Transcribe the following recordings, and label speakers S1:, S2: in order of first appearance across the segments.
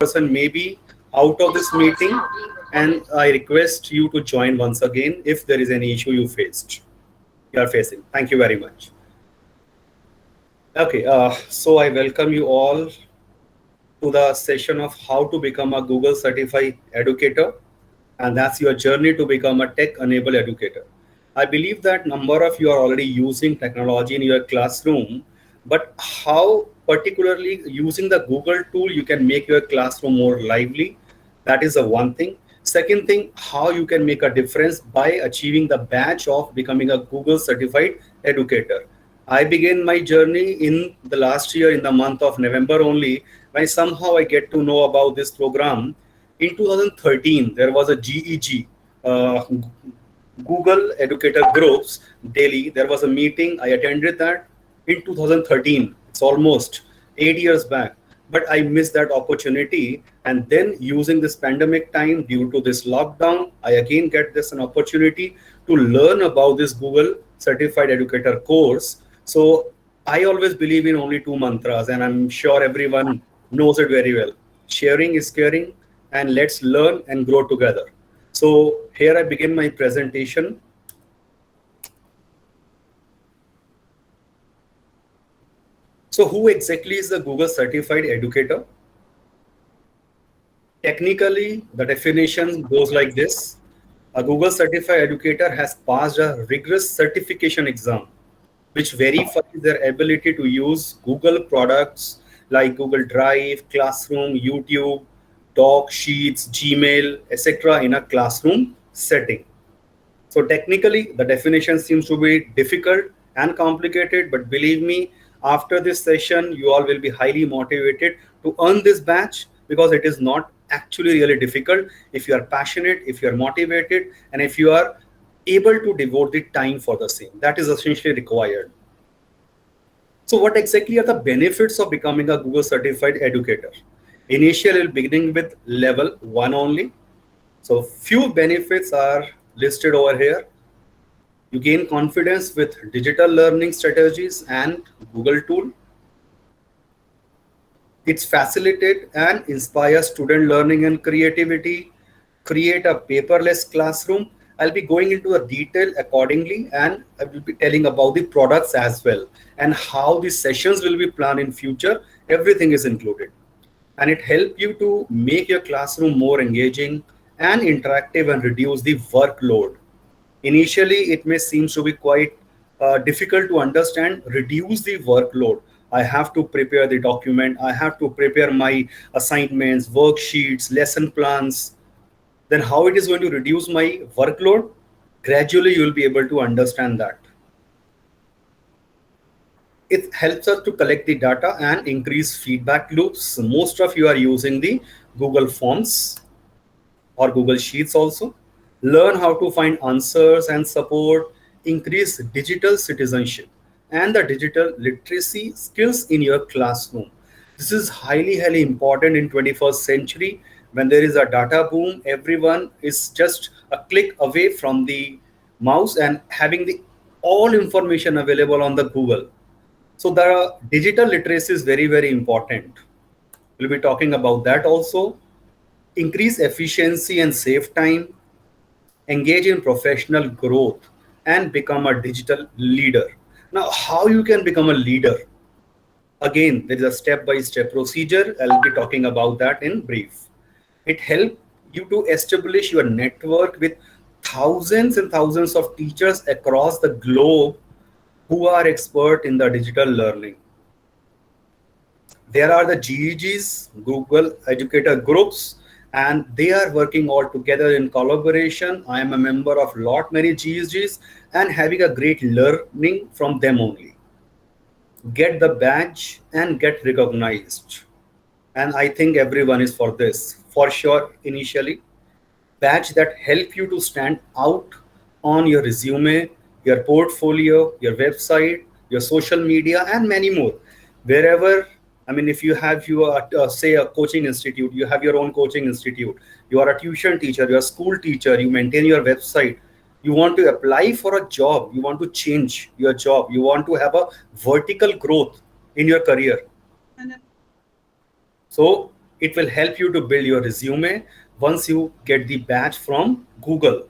S1: person may be out of this meeting, and I request you to join once again if there is any issue you are facing. Thank you very much. Okay, so I welcome you all to the session of how to become a Google certified educator, and that's your journey to become a tech-enabled educator. I believe that number of you are already using technology in your classroom, but how particularly using the Google tool you can make your classroom more lively. That is the one thing. Second thing, how you can make a difference by achieving the badge of becoming a Google certified educator. I began my journey in the last year in the month of November only, when somehow I get to know about this program. In 2013, there was a GEG, Google Educator Groups Delhi. There was a meeting. I attended that in 2013. It's almost 8 years back. But I missed that opportunity. And then using this pandemic time due to this lockdown, I again get this an opportunity to learn about this Google Certified Educator course. So I always believe in only two mantras, and I'm sure everyone knows it very well. Sharing is caring, and let's learn and grow together. So here I begin my presentation. So who exactly is the Google Certified Educator? Technically, the definition goes like this. A Google Certified Educator has passed a rigorous certification exam, which verifies their ability to use Google products like Google Drive, Classroom, YouTube, Doc, Sheets, Gmail, etc. in a classroom setting. So technically, the definition seems to be difficult and complicated, but believe me, after this session, you all will be highly motivated to earn this badge because it is not actually really difficult if you are passionate, if you are motivated, and if you are able to devote the time for the same. That is essentially required. So what exactly are the benefits of becoming a Google certified educator? Initially, beginning with level 1 only. So few benefits are listed over here. You gain confidence with digital learning strategies and Google tool. It's facilitate and inspire student learning and creativity, create a paperless classroom. I'll be going into a detail accordingly, and I will be telling about the products as well and how the sessions will be planned in future. Everything is included. And it helps you to make your classroom more engaging and interactive and reduce the workload. Initially, it may seem to be quite difficult to understand, reduce the workload. I have to prepare the document, I have to prepare my assignments, worksheets, lesson plans. Then how it is going to reduce my workload? Gradually, you will be able to understand that. It helps us to collect the data and increase feedback loops. Most of you are using the Google Forms or Google Sheets also. Learn how to find answers and support, increase digital citizenship and the digital literacy skills in your classroom. This is highly important in 21st century when there is a data boom. Everyone is just a click away from the mouse and having the all information available on the Google. So the digital literacy is very important. We'll be talking about that also. Increase efficiency and save time, engage in professional growth, and become a digital leader. Now, how you can become a leader? Again, there is a step-by-step procedure. I'll be talking about that in brief. It helps you to establish your network with thousands and thousands of teachers across the globe who are expert in the digital learning. There are the GEGs, Google Educator Groups, and they are working all together in collaboration. I am a member of lot many GEGs and having a great learning from them only. Get the badge and get recognized. And I think everyone is for this. For sure, initially, badge that help you to stand out on your resume, your portfolio, your website, your social media, and many more. Wherever, I mean, if you have your, say, a coaching institute, you have your own coaching institute, you are a tuition teacher, you're a school teacher, you maintain your website, you want to apply for a job, you want to change your job, you want to have a vertical growth in your career. So It will help you to build your resume once you get the badge from Google.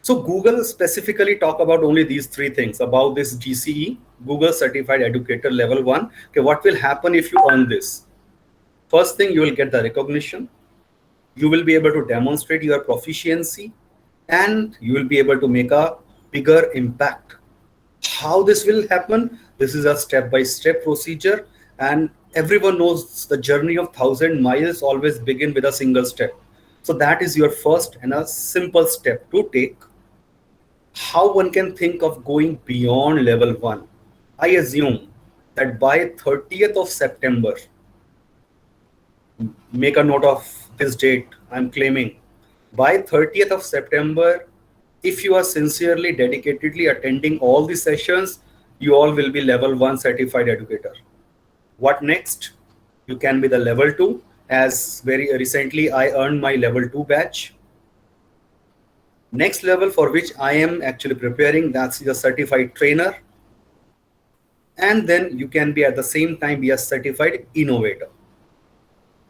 S1: So Google specifically talk about only these three things about this GCE, Google Certified Educator Level 1. Okay, what will happen if you earn this? First thing, you will get the recognition. You will be able to demonstrate your proficiency, and you will be able to make a bigger impact. How this will happen? This is a step-by-step procedure, and everyone knows the journey of 1,000 miles always begin with a single step. So that is your first and a simple step to take. How one can think of going beyond level 1? I assume that by 30th of September, make a note of this date, I'm claiming, by 30th of September, if you are sincerely, dedicatedly attending all the sessions, you all will be level 1 certified educator. What next? You can be the level 2. As very recently, I earned my level 2 badge. Next level for which I am actually preparing, that's the certified trainer. And then you can be at the same time be a certified innovator.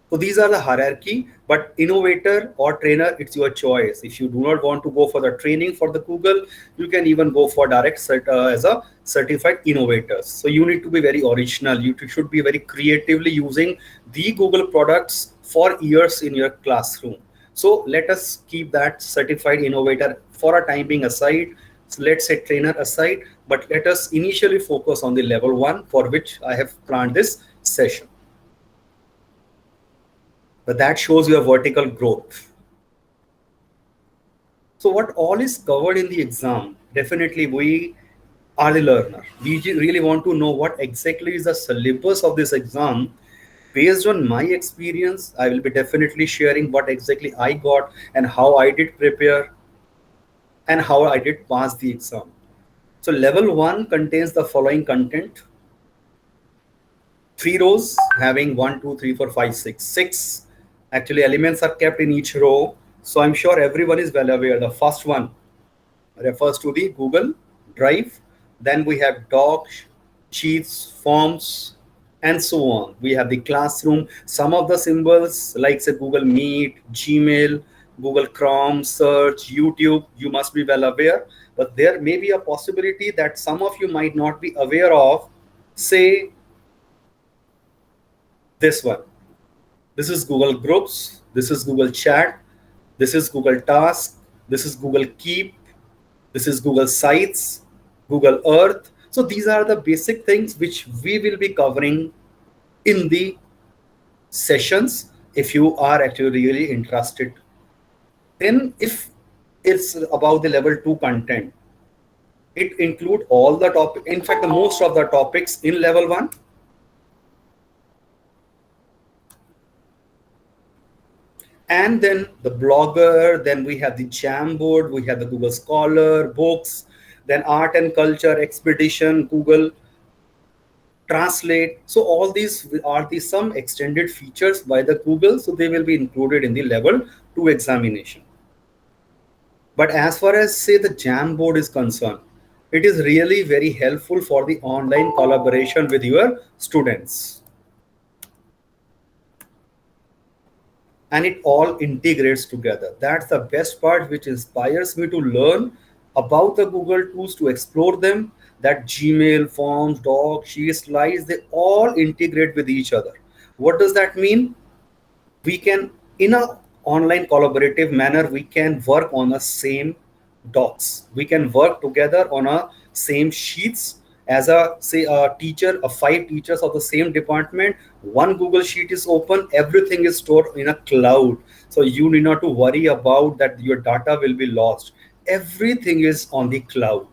S1: So these are the hierarchy, but innovator or trainer, it's your choice. If you do not want to go for the training for the Google, you can even go for direct as a certified innovator. So you need to be very original. You should be very creatively using the Google products for years in your classroom. So let us keep that certified innovator for a time being aside. So let's say trainer aside, but let us initially focus on the level 1 for which I have planned this session. But that shows your vertical growth. So what all is covered in the exam? Definitely we are the learner. We really want to know what exactly is the syllabus of this exam. Based on my experience, I will be definitely sharing what exactly I got and how I did prepare and how I did pass the exam. So level 1 contains the following content. 3 rows having 1, 2, 3, 4, 5, 6. 6 actually elements are kept in each row. So I'm sure everyone is well aware. The first one refers to the Google Drive. Then we have docs, sheets, forms, and so on. We have the classroom. Some of the symbols like say Google Meet, Gmail, Google Chrome, search, YouTube, you must be well aware. But there may be a possibility that some of you might not be aware of, say, this one. This is Google Groups. This is Google Chat. This is Google Task. This is Google Keep. This is Google Sites, Google Earth. So these are the basic things which we will be covering in the sessions if you are actually really interested. Then if it's about the level 2 content, it include all the topic. In fact, the most of the topics in level 1. And then the Blogger, then we have the Jamboard, we have the Google Scholar, books, then art and culture, expedition, Google Translate. So all these are some extended features by the Google. So they will be included in the level 2 examination. But as far as say the Jamboard is concerned, it is really very helpful for the online collaboration with your students. And it all integrates together. That's the best part, which inspires me to learn about the Google tools, to explore them, that Gmail, Forms, Docs, Sheets, Slides, they all integrate with each other. What does that mean? We can, in a online collaborative manner, we can work on the same docs. We can work together on a same sheets. As a say a teacher, 5 teachers of the same department, one Google sheet is open, everything is stored in a cloud. So you need not to worry about that your data will be lost. Everything is on the cloud.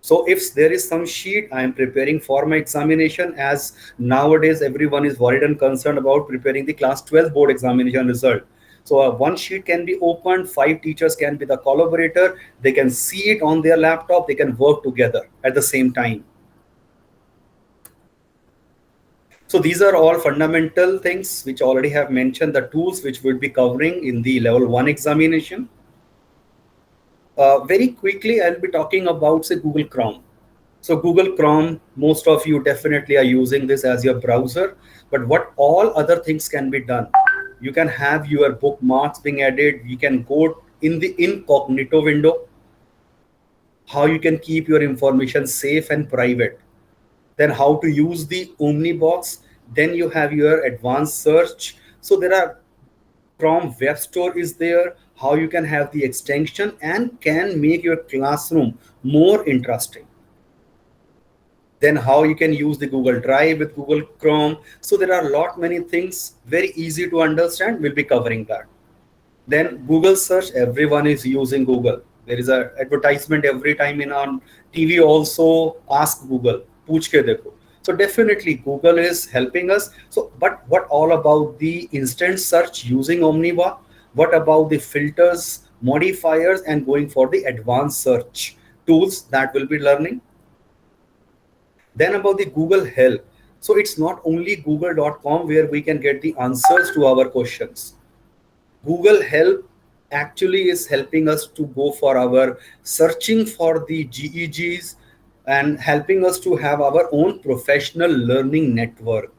S1: So if there is some sheet I am preparing for my examination, as nowadays everyone is worried and concerned about preparing the class 12 board examination result. So one sheet can be opened, 5 teachers can be the collaborator, they can see it on their laptop, they can work together at the same time. So these are all fundamental things which already have mentioned, the tools which we'll be covering in the level 1 examination. Very quickly, I'll be talking about say Google Chrome. So Google Chrome, most of you definitely are using this as your browser, but what all other things can be done? You can have your bookmarks being added. You can go in the incognito window, how you can keep your information safe and private. Then how to use the Omnibox. Then you have your advanced search. So there are Chrome Web Store is there, how you can have the extension and can make your classroom more interesting. Then how you can use the Google Drive with Google Chrome. So there are a lot many things very easy to understand. We'll be covering that. Then Google search, everyone is using Google. There is a advertisement every time in on TV also, ask Google, पूछ के देखो. So definitely Google is helping us. So, but what all about the instant search using Omniva? What about the filters, modifiers, and going for the advanced search tools that we'll be learning? Then about the Google Help. So it's not only google.com where we can get the answers to our questions. Google Help actually is helping us to go for our searching for the GEGs and helping us to have our own professional learning network.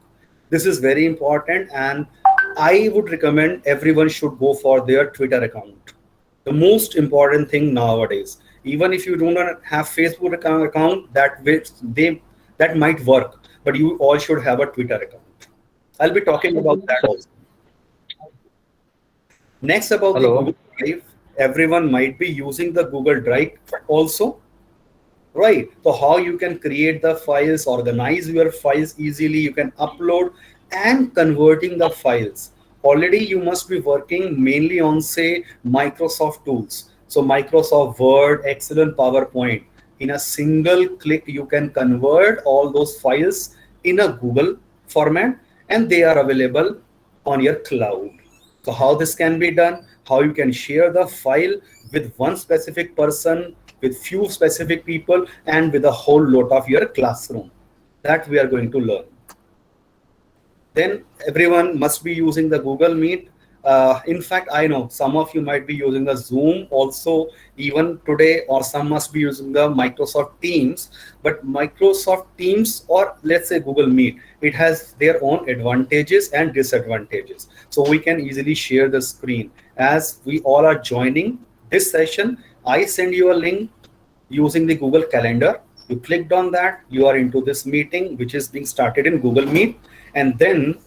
S1: This is very important, and I would recommend everyone should go for their Twitter account. The most important thing nowadays, even if you do not have Facebook account, that might work, but you all should have a Twitter account. I'll be talking about that also. Next, about the
S2: Hello.
S1: Google Drive, everyone might be using the Google Drive also, right? So how you can create the files, organize your files easily, you can upload and converting the files. Already you must be working mainly on, say, Microsoft tools. So Microsoft Word, Excel, and PowerPoint. In a single click, you can convert all those files in a Google format, and they are available on your cloud. So how this can be done, how you can share the file with one specific person, with few specific people, and with a whole lot of your classroom. That we are going to learn. Then everyone must be using the Google Meet. In fact, I know some of you might be using the Zoom also even today, or some must be using the Microsoft Teams. But Microsoft Teams, or let's say Google Meet, it has their own advantages and disadvantages. So we can easily share the screen. As we all are joining this session, I send you a link using the Google Calendar. You clicked on that, you are into this meeting, which is being started in Google Meet. And then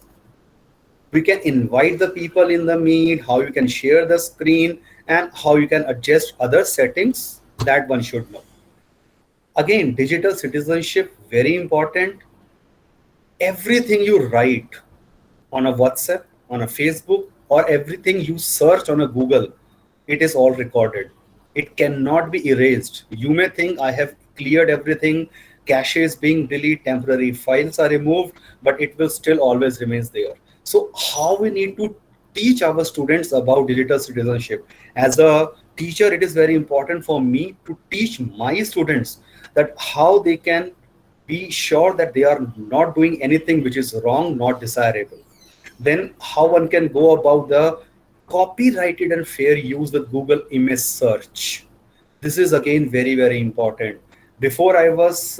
S1: we can invite the people in the meet, how you can share the screen, and how you can adjust other settings that one should know. Again, digital citizenship, very important. Everything you write on a WhatsApp, on a Facebook, or everything you search on a Google, it is all recorded. It cannot be erased. You may think I have cleared everything, cache is being deleted, temporary files are removed, but it will still always remains there. So how we need to teach our students about digital citizenship? As a teacher, it is very important for me to teach my students that how they can be sure that they are not doing anything which is wrong, not desirable. Then how one can go about the copyrighted and fair use with Google image search. This is again very, very important. Before I was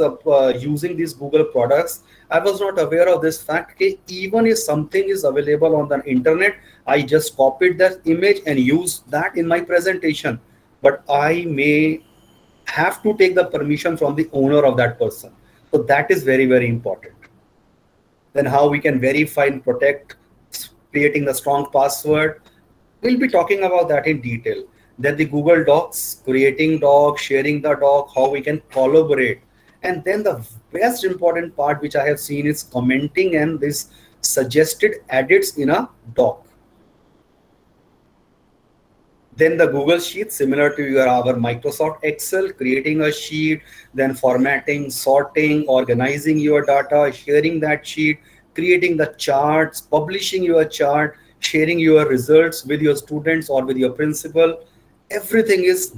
S1: using these Google products, I was not aware of this fact that even if something is available on the internet, I just copied that image and used that in my presentation. But I may have to take the permission from the owner of that person. So that is very, very important. Then how we can verify and protect, creating a strong password. We'll be talking about that in detail. Then the Google Docs, creating doc, sharing the doc, how we can collaborate. And then the best important part which I have seen is commenting and this suggested edits in a doc. Then the Google Sheet, similar to our Microsoft Excel, creating a sheet, then formatting, sorting, organizing your data, sharing that sheet, creating the charts, publishing your chart, sharing your results with your students or with your principal. Everything is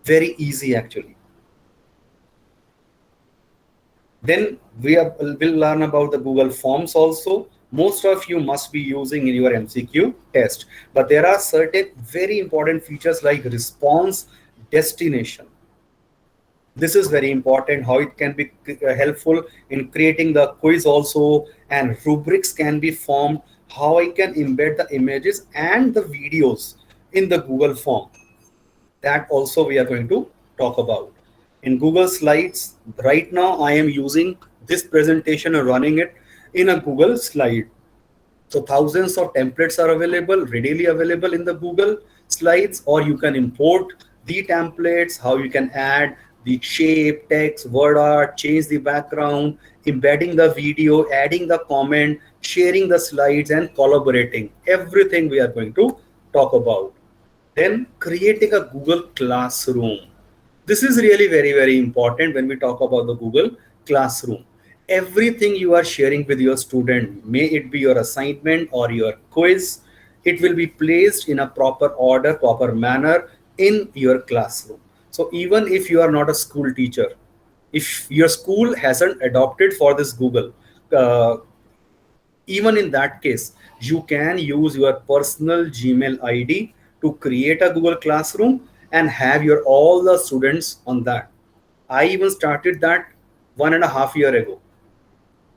S1: very easy actually. Then we'll learn about the Google Forms also. Most of you must be using in your MCQ test, but there are certain very important features like response destination. This is very important, how it can be helpful in creating the quiz also, and rubrics can be formed, how I can embed the images and the videos in the Google form. That also we are going to talk about. In Google Slides, right now I am using this presentation and running it in a Google Slide. So thousands of templates are available, readily available in the Google Slides, or you can import the templates, how you can add the shape, text, word art, change the background, embedding the video, adding the comment, sharing the slides, and collaborating. Everything we are going to talk about. Then creating a Google Classroom. This is really very, very important when we talk about the Google Classroom. Everything you are sharing with your student, may it be your assignment or your quiz, it will be placed in a proper order, proper manner in your classroom. So even if you are not a school teacher, if your school hasn't adopted for this Google, uh, even in that case, you can use your personal Gmail ID to create a Google Classroom and have your all the students on that. I even started that 1.5 years ago.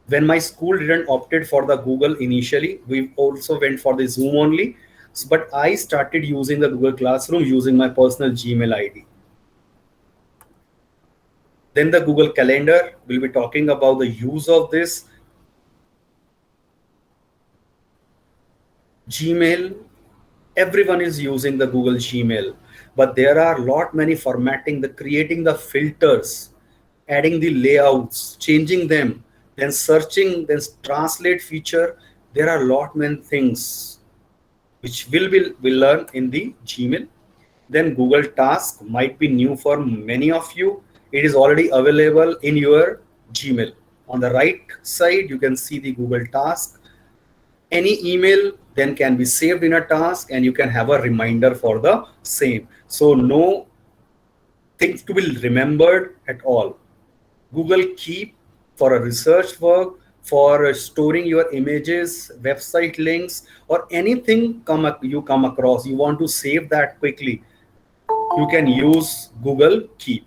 S1: When my school didn't opted for the Google initially, we also went for the Zoom only. But I started using the Google Classroom using my personal Gmail ID. Then the Google Calendar, we'll be talking about the use of this. Gmail, everyone is using the Google Gmail, but there are lot many formatting, the creating the filters, adding the layouts, changing them, then searching, then translate feature. There are lot many things which will learn in the Gmail. Then Google Task might be new for many of you. It is already available in your Gmail. On the right side, you can see the Google Task. Any email then can be saved in a task, and you can have a reminder for the same. So no things to be remembered at all. Google Keep for a research work, for storing your images, website links, or anything you come across, you want to save that quickly, you can use Google Keep.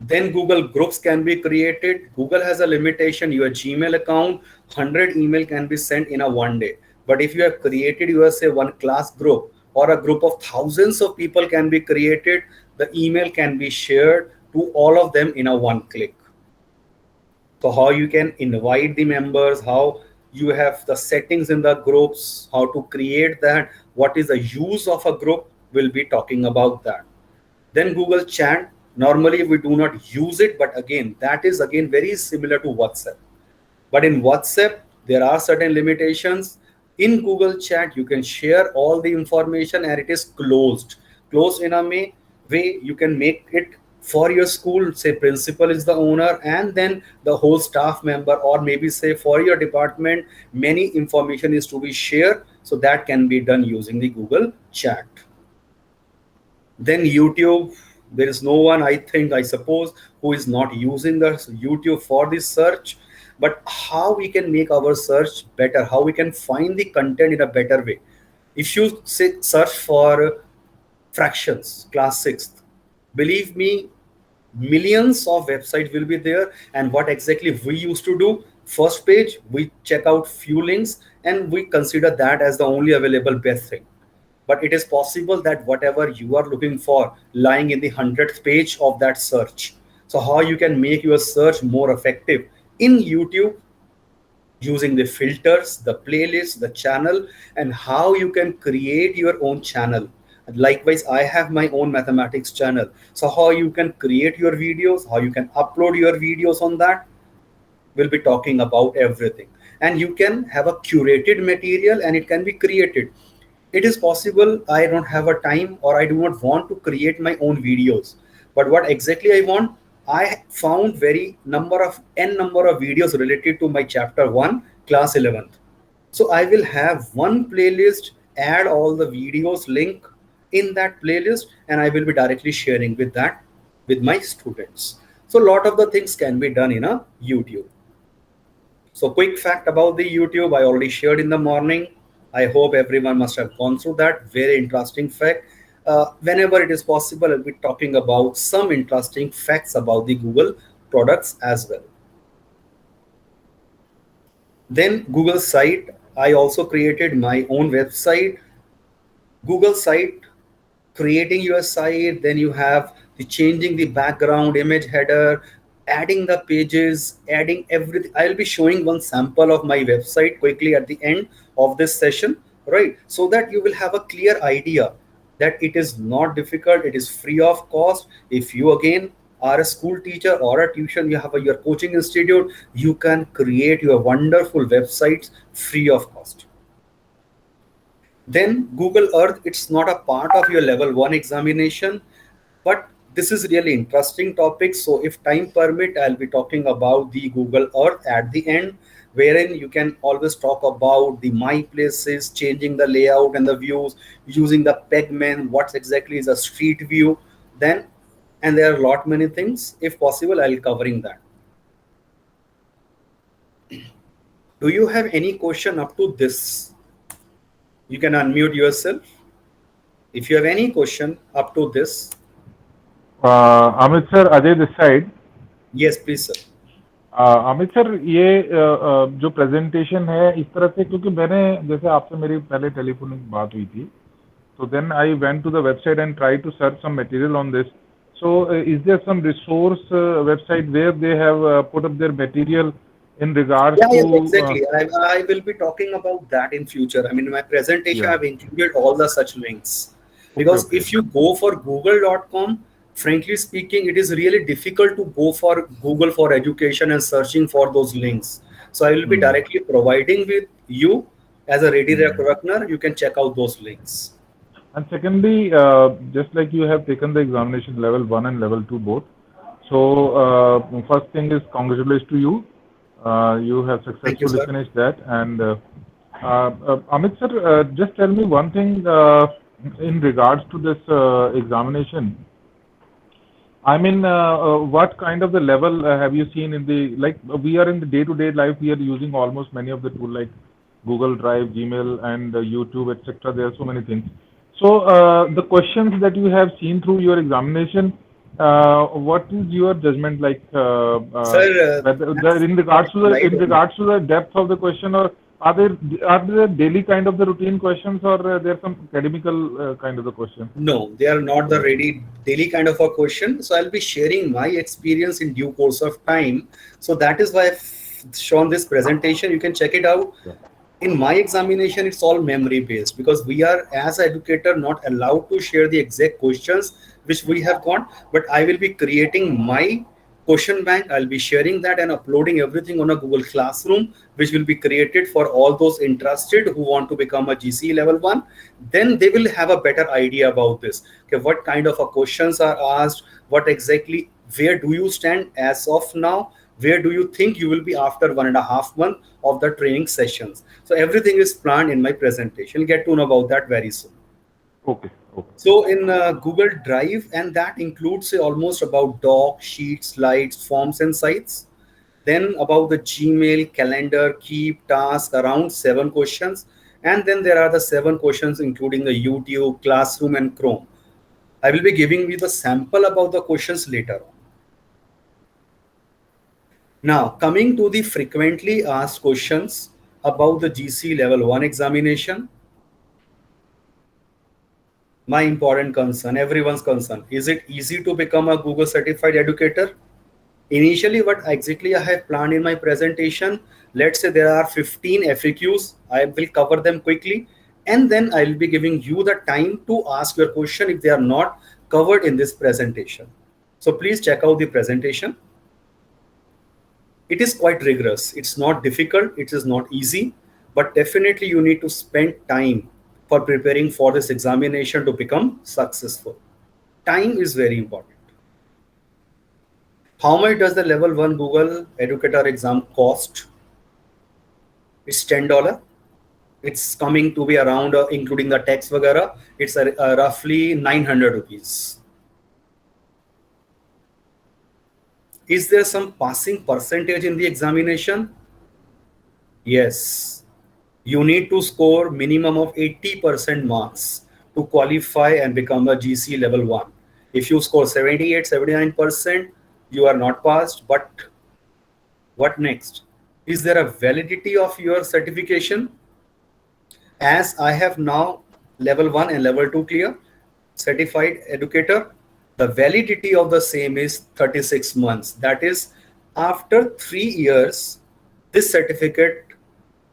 S1: Then Google Groups can be created. Google has a limitation. Your Gmail account, 100 email can be sent in a one day. But if you have created, you have say one class group or a group of thousands of people can be created, the email can be shared to all of them in a one click. So how you can invite the members, how you have the settings in the groups, how to create that, what is the use of a group, we'll be talking about that. Then Google Chat, normally we do not use it, but again, that is again very similar to WhatsApp. But in WhatsApp, there are certain limitations. In Google Chat, you can share all the information and it is closed. Closed in a way you can make it for your school, say principal is the owner, and then the whole staff member, or maybe say for your department, many information is to be shared. So that can be done using the Google Chat. Then YouTube, there is no one, I think, I suppose, who is not using the YouTube for this search. But how we can make our search better, how we can find the content in a better way. If you say search for fractions class 6th, believe me, millions of websites will be there. And what exactly we used to do, first page we check out few links and we consider that as the only available best thing. But it is possible that whatever you are looking for lying in the 100th page of that search. So how you can make your search more effective in YouTube, using the filters, the playlist, the channel, and how you can create your own channel. Likewise, I have my own mathematics channel. So how you can create your videos, how you can upload your videos on that, we'll be talking about everything. And you can have a curated material and it can be created. It is possible I don't have a time or I do not want to create my own videos. But what exactly I want, I found very number of n number of videos related to my chapter 1 class 11th. So I will have one playlist, add all the videos link in that playlist, and I will be directly sharing with that with my students. So a lot of the things can be done in a YouTube. So quick fact about the YouTube, I already shared in the morning. I hope everyone must have gone through that. Very interesting fact. Whenever it is possible, I'll be talking about some interesting facts about the Google products as well. Then Google site, I also created my own website. Google site, creating your site, then you have the changing the background image header, adding the pages, adding everything. I'll be showing one sample of my website quickly at the end of this session, right? So that you will have a clear idea that it is not difficult, it is free of cost. If you again are a school teacher or a tuition, you have your coaching institute, you can create your wonderful websites free of cost. Then Google Earth, it's not a part of your level 1 examination, but this is really interesting topic. So if time permit, I'll be talking about the Google Earth at the end, wherein you can always talk about the my places, changing the layout and the views, using the pegman, what exactly is a street view. Then, and there are a lot many things. If possible, I'll covering that. Do you have any question up to this? You can unmute yourself. If you have any question up to this.
S2: Amit sir, Ajay this side.
S1: Yes, please, sir.
S2: Amit sir, ये जो presentation है इस तरह से, क्योंकि मैंने जैसे आपसे मेरी पहले टेलीफोनिक बात हुई थी, तो then I went to the website and try to search some material on this. So is there some resource website where they have put up their material in regards
S1: Yeah,
S2: to
S1: yes, exactly. I will be talking about that in future. I mean, in my presentation,
S2: Yeah.
S1: I've included all the such links. Because
S2: Okay.
S1: if you go for google.com, frankly speaking, it is really difficult to go for Google for education and searching for those links. So I will be directly providing with you as a ready reckoner. You can check out those links.
S2: And secondly, just like you have taken the examination level 1 and level 2 both. So first thing is congratulations to you. You have
S1: Thank you,
S2: successfully
S1: sir.
S2: finished that. And Amit sir, just tell me one thing in regards to this examination. I mean, what kind of the level have you seen in the, like, we are in the day-to-day life, we are using almost many of the tools like Google Drive, Gmail, and YouTube, etc. There are so many things. So the questions that you have seen through your examination, what is your judgment like?
S1: Sir, that's
S2: In regards to the
S1: right on.
S2: depth of the question, or are there daily kind of the routine questions, or there are some academical kind of the question?
S1: No, they are not the ready daily kind of a question. So I'll be sharing my experience in due course of time. So that is why I've shown this presentation. You can check it out. In my examination, it's all memory based because we are as an educator not allowed to share the exact questions which we have got, but I will be creating my question bank. I'll be sharing that and uploading everything on a Google Classroom, which will be created for all those interested who want to become a GC level 1. Then they will have a better idea about this. Okay, what kind of questions are asked, what exactly, where do you stand as of now, where do you think you will be after 1.5 months of the training sessions. So everything is planned in my presentation. You'll get to know about that very soon.
S2: Okay.
S1: So in Google Drive, and that includes almost about doc, sheets, slides, forms, and sites. Then about the Gmail, calendar, keep, task, around 7 questions. And then there are the 7 questions including the YouTube, Classroom, and Chrome. I will be giving you the sample about the questions later on. Now, coming to the frequently asked questions about the GC level 1 examination. My important concern, everyone's concern, is it easy to become a Google certified educator? Initially, what exactly I have planned in my presentation, let's say there are 15 FAQs, I will cover them quickly, and then I will be giving you the time to ask your question if they are not covered in this presentation. So please check out the presentation. It is quite rigorous. It's not difficult, it is not easy, but definitely you need to spend time for preparing for this examination to become successful. Time is very important. How much does the level 1 Google Educator exam cost? It's $10. It's coming to be around, including the tax vagara, it's roughly 900 rupees. Is there some passing percentage in the examination? Yes. You need to score minimum of 80% marks to qualify and become a GC level 1. If you score 78, 79%, you are not passed, but what next? Is there a validity of your certification? As I have now level 1 and level 2 clear, certified educator, the validity of the same is 36 months. That is, after 3 years, this certificate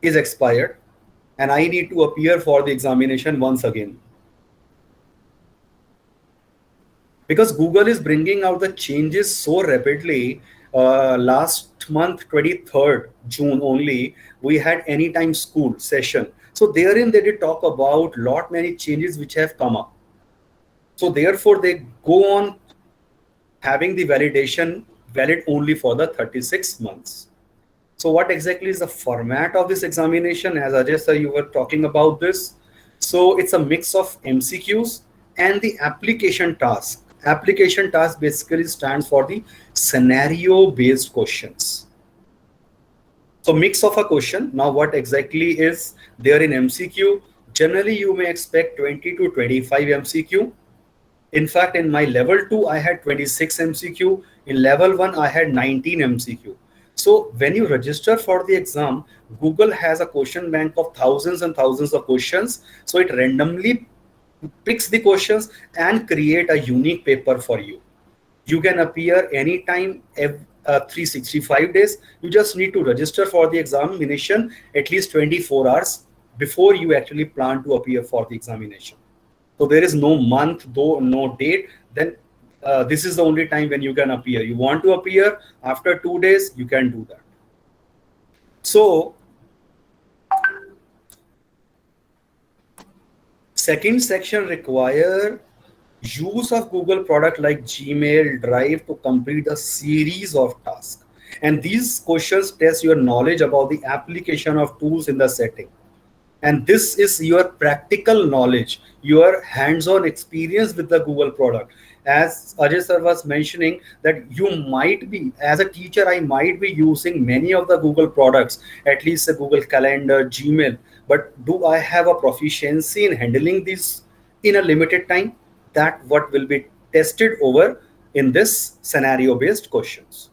S1: is expired and I need to appear for the examination once again. Because Google is bringing out the changes so rapidly. Last month, 23rd June only, we had Anytime School session. So therein they did talk about lot many changes which have come up. So therefore they go on having the validation valid only for the 36 months. So what exactly is the format of this examination? As Ajay sir, you were talking about this. So it's a mix of MCQs and the application task. Application task basically stands for the scenario based questions. So mix of a question. Now what exactly is there in MCQ? Generally you may expect 20 to 25 MCQ. In fact, in my level 2, I had 26 MCQ. In level 1, I had 19 MCQ. So when you register for the exam, Google has a question bank of thousands and thousands of questions. So it randomly picks the questions and create a unique paper for you. You can appear anytime, 365 days. You just need to register for the examination at least 24 hours before you actually plan to appear for the examination. So there is no month, though no date. Then this is the only time when you can appear. You want to appear after 2 days, you can do that. So second section require use of Google product like Gmail, Drive to complete a series of tasks. And these questions test your knowledge about the application of tools in the setting. And this is your practical knowledge, your hands-on experience with the Google product. As Ajay sir was mentioning, that you might be, as a teacher, I might be using many of the Google products, at least the Google Calendar, Gmail, but do I have a proficiency in handling these in a limited time? That what will be tested over in this scenario-based questions.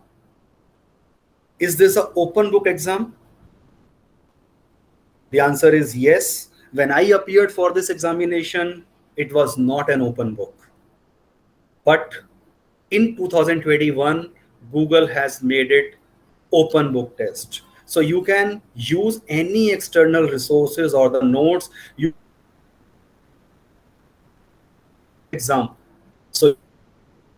S1: Is this an open book exam? The answer is yes. When I appeared for this examination, it was not an open book. But in 2021, Google has made it open book test. So you can use any external resources or the notes you exam. So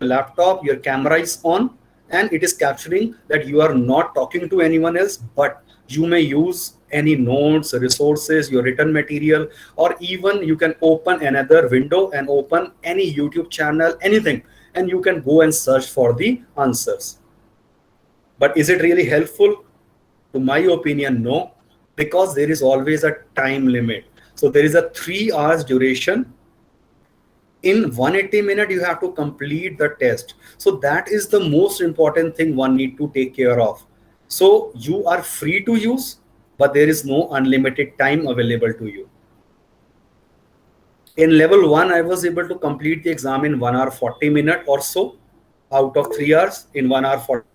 S1: laptop, your camera is on and it is capturing that you are not talking to anyone else, but you may use any notes, resources, your written material, or even you can open another window and open any YouTube channel, anything, and you can go and search for the answers. But is it really helpful? To my opinion, no, because there is always a time limit. So there is a 3 hours duration. In 180 minutes, you have to complete the test. So that is the most important thing one need to take care of. So you are free to use, but there is no unlimited time available to you. In level 1, I was able to complete the exam in 1 hour 40 minutes or so out of 3 hours in 1 hour 40.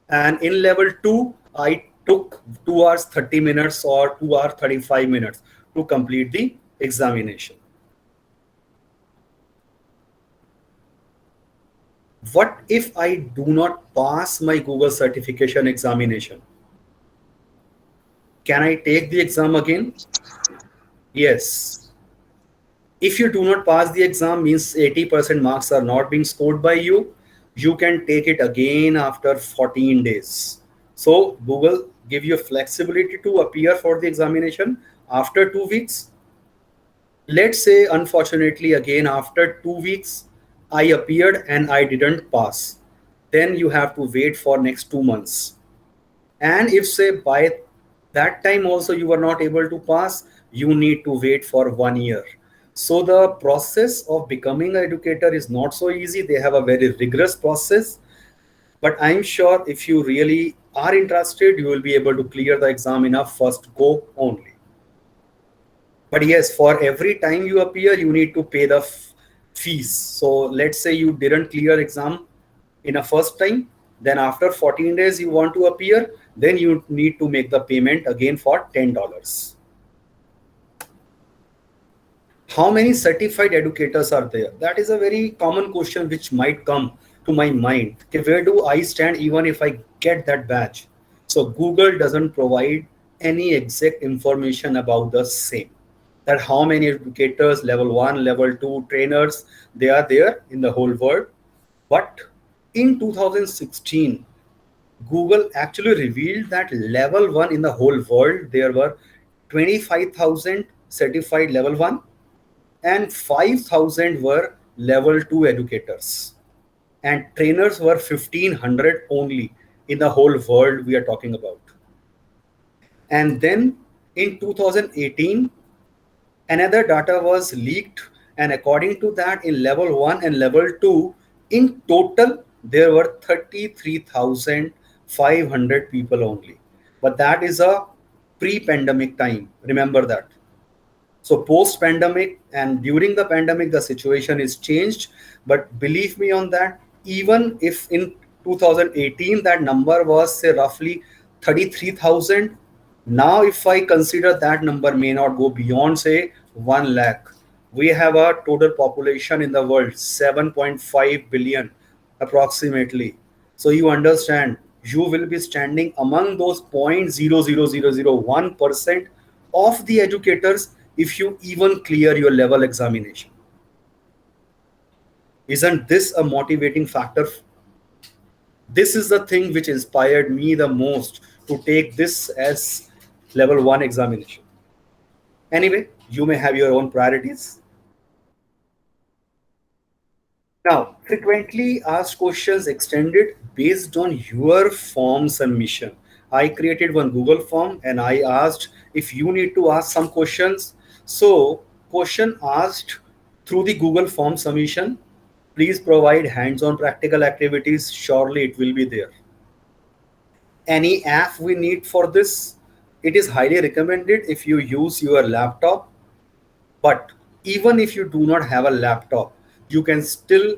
S1: And in level 2, I took 2 hours 30 minutes or 2 hours 35 minutes to complete the examination. What if I do not pass my Google certification examination? Can I take the exam again? Yes. If you do not pass the exam, means 80% marks are not being scored by you, you can take it again after 14 days. So Google give you flexibility to appear for the examination after 2 weeks. Let's say, unfortunately, again, after 2 weeks, I appeared and I didn't pass. Then you have to wait for next 2 months. And if say by that time also you are not able to pass, you need to wait for 1 year. So the process of becoming an educator is not so easy. They have a very rigorous process. But I'm sure if you really are interested, you will be able to clear the exam in a first go only. But yes, for every time you appear, you need to pay the fees. So let's say you didn't clear exam in a first time, then after 14 days you want to appear, then you need to make the payment again for $10. How many certified educators are there? That is a very common question which might come to my mind. Okay, where do I stand even if I get that badge? So Google doesn't provide any exact information about the same. That how many educators, level 1, level 2 trainers, they are there in the whole world. But in 2016, Google actually revealed that level 1 in the whole world, there were 25,000 certified level 1 and 5,000 were level 2 educators. And trainers were 1,500 only in the whole world we are talking about. And then in 2018, another data was leaked, and according to that, in level 1 and level 2, in total, there were 33,500 people only. But that is a pre-pandemic time. Remember that. So post-pandemic and during the pandemic, the situation is changed. But believe me on that, even if in 2018 that number was say roughly 33,000, now if I consider that number may not go beyond say 1 lakh. We have a total population in the world 7.5 billion approximately. So you understand, you will be standing among those 0.00001% of the educators if you even clear your level examination. Isn't this a motivating factor? This is the thing which inspired me the most to take this as level 1 examination. Anyway, you may have your own priorities. Now, frequently asked questions extended based on your form submission. I created one Google form and I asked if you need to ask some questions. So, question asked through the Google form submission, please provide hands-on practical activities. Surely it will be there. Any app we need for this, it is highly recommended if you use your laptop. But even if you do not have a laptop, you can still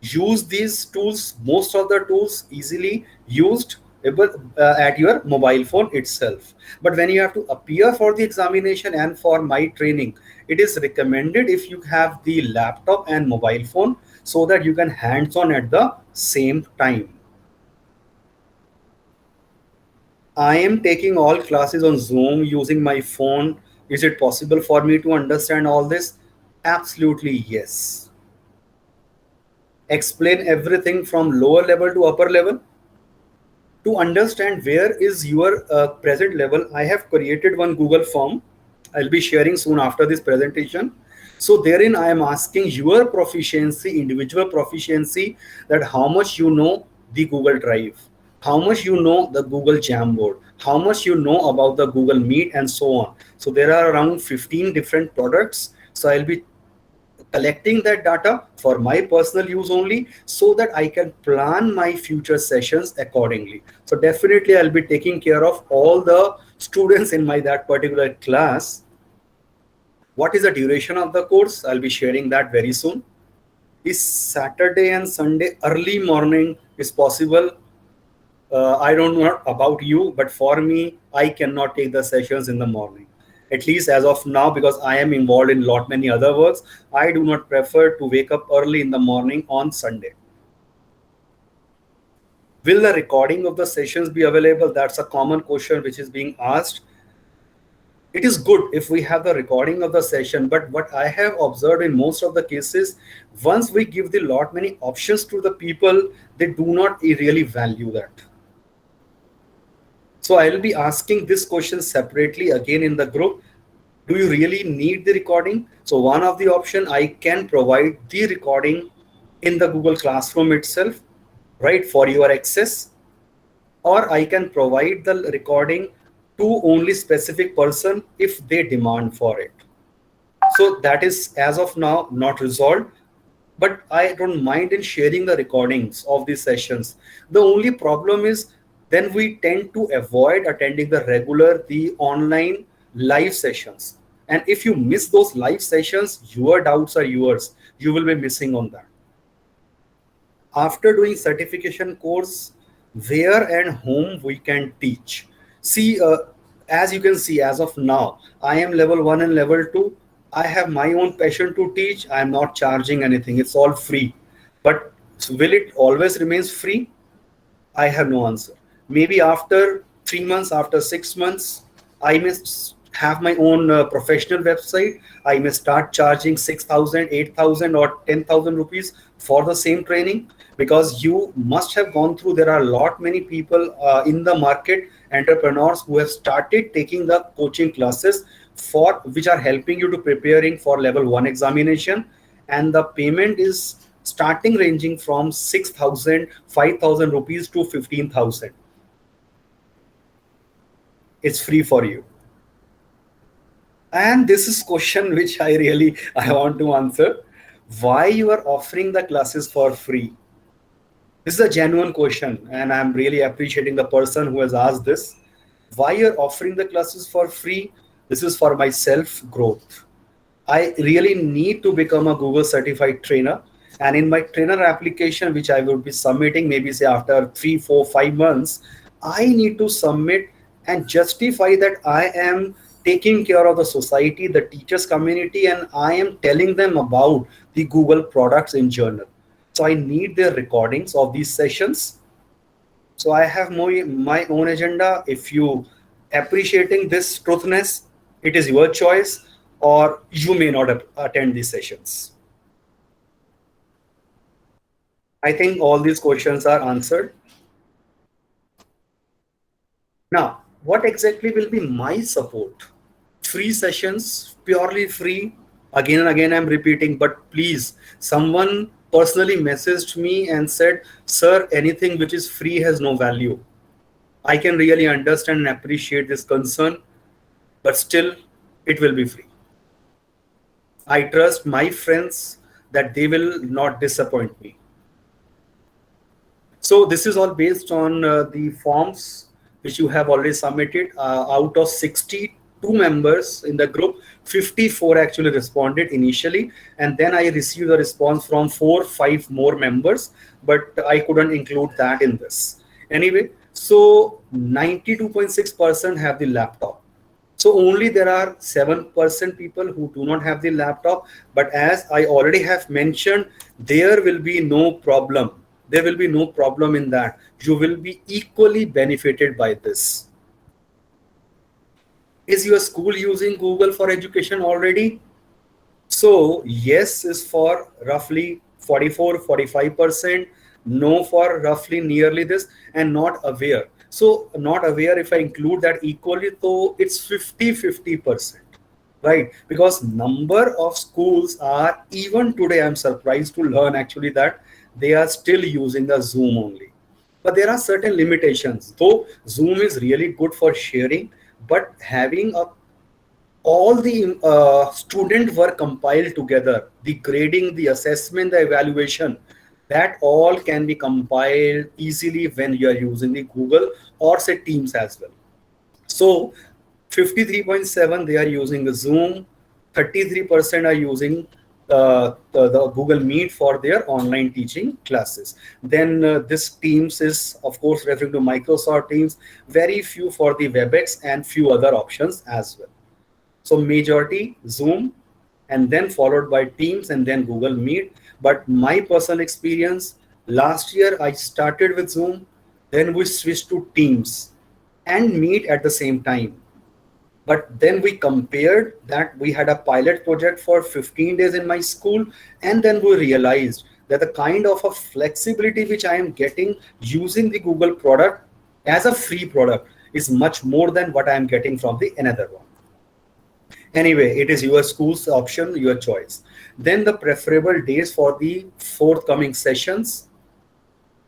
S1: use these tools. Most of the tools easily used at your mobile phone itself. But when you have to appear for the examination and for my training, it is recommended if you have the laptop and mobile phone so that you can hands-on at the same time. I am taking all classes on Zoom using my phone. Is it possible for me to understand all this? Absolutely yes. Explain everything from lower level to upper level. To understand where is your present level, I have created one Google form. I'll be sharing soon after this presentation. So therein I am asking your proficiency, individual proficiency, that how much you know the Google Drive, how much you know the Google Jamboard, how much you know about the Google Meet and so on. So there are around 15 different products. So I'll be collecting that data for my personal use only so that I can plan my future sessions accordingly. So definitely I'll be taking care of all the students in my that particular class. What is the duration of the course? I'll be sharing that very soon. Is Saturday and Sunday early morning is possible? I don't know about you, but for me, I cannot take the sessions in the morning. At least as of now, because I am involved in lot many other works, I do not prefer to wake up early in the morning on Sunday. Will the recording of the sessions be available? That's a common question which is being asked. It is good if we have the recording of the session, but what I have observed in most of the cases, once we give the lot many options to the people, they do not really value that. So I will be asking this question separately again in the group. Do you really need the recording? So one of the option, I can provide the recording in the Google Classroom itself, right, for your access, or I can provide the recording to only specific person if they demand for it. So that is as of now not resolved, but I don't mind in sharing the recordings of these sessions. The only problem is then we tend to avoid attending the online live sessions. And if you miss those live sessions, your doubts are yours. You will be missing on that. After doing certification course, where and whom we can teach. See, as you can see, as of now, I am level 1 and level 2. I have my own passion to teach. I am not charging anything. It's all free. But will it always remains free? I have no answer. Maybe after 3 months, after 6 months, I may have my own professional website. I may start charging 6,000, 8,000, or 10,000 rupees for the same training, because you must have gone through. There are a lot many people in the market, entrepreneurs who have started taking the coaching classes for which are helping you to preparing for level 1 examination, and the payment is starting ranging from 6,000, 5,000 rupees to 15,000. It's free for you. And this is question which I want to answer. Why you are offering the classes for free? This is a genuine question, and I'm really appreciating the person who has asked this. Why you're offering the classes for free? This is for my self growth. I really need to become a Google certified trainer. And in my trainer application, which I will be submitting maybe say after 3, 4, 5 months, I need to submit and justify that I am taking care of the society, the teachers community, and I am telling them about the Google products in journal. So I need their recordings of these sessions. So I have my own agenda. If you appreciating this truthness, it is your choice, or you may not attend these sessions. I think all these questions are answered. Now, what exactly will be my support? Free sessions, purely free. Again and again, I'm repeating, but please, someone personally messaged me and said, sir, anything which is free has no value. I can really understand and appreciate this concern, but still, it will be free. I trust my friends that they will not disappoint me. So this is all based on the forms which you have already submitted. Out of 62 members in the group, 54 actually responded initially, and then I received a response from 4-5 more members, but I couldn't include that in this. Anyway, so 92.6% have the laptop. So only there are 7% people who do not have the laptop, but as I already have mentioned, there will be no problem. There will be no problem in that. You will be equally benefited by this. Is your school using Google for education already? So yes is for roughly 44-45%, no for roughly nearly this, and not aware. So not aware, if I include that equally, so it's 50-50%, right? Because number of schools are, even today I'm surprised to learn actually that they are still using the Zoom only. But there are certain limitations. Though Zoom is really good for sharing, but having all the student work compiled together, the grading, the assessment, the evaluation, that all can be compiled easily when you are using the Google or say Teams as well. So 53.7 they are using the Zoom, 33% are using the Google Meet for their online teaching classes. Then this Teams is of course referring to Microsoft Teams, very few for the WebEx and few other options as well. So majority Zoom, and then followed by Teams and then Google Meet. But my personal experience, last year I started with Zoom, then we switched to Teams and Meet at the same time. But then we compared that. We had a pilot project for 15 days in my school, and then we realized that the kind of a flexibility which I am getting using the Google product as a free product is much more than what I am getting from the another one. Anyway, it is your school's option, your choice. Then the preferable days for the forthcoming sessions.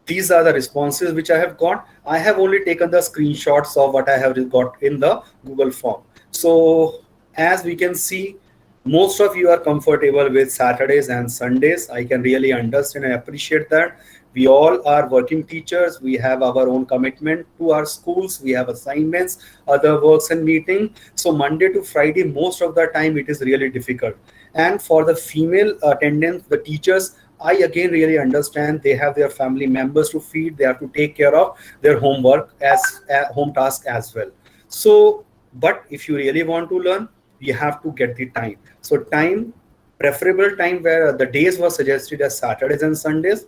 S1: These are the responses which I have got. I have only taken the screenshots of what I have got in the Google form. So as we can see, most of you are comfortable with Saturdays and Sundays. I can really understand and appreciate that. We all are working teachers. We have our own commitment to our schools. We have assignments, other works and meeting. So Monday to Friday, most of the time it is really difficult. And for the female attendants, the teachers, I again really understand they have their family members to feed. They have to take care of their homework as home task as well. So, but if you really want to learn, you have to get the time. So time, preferable time where the days were suggested as Saturdays and Sundays.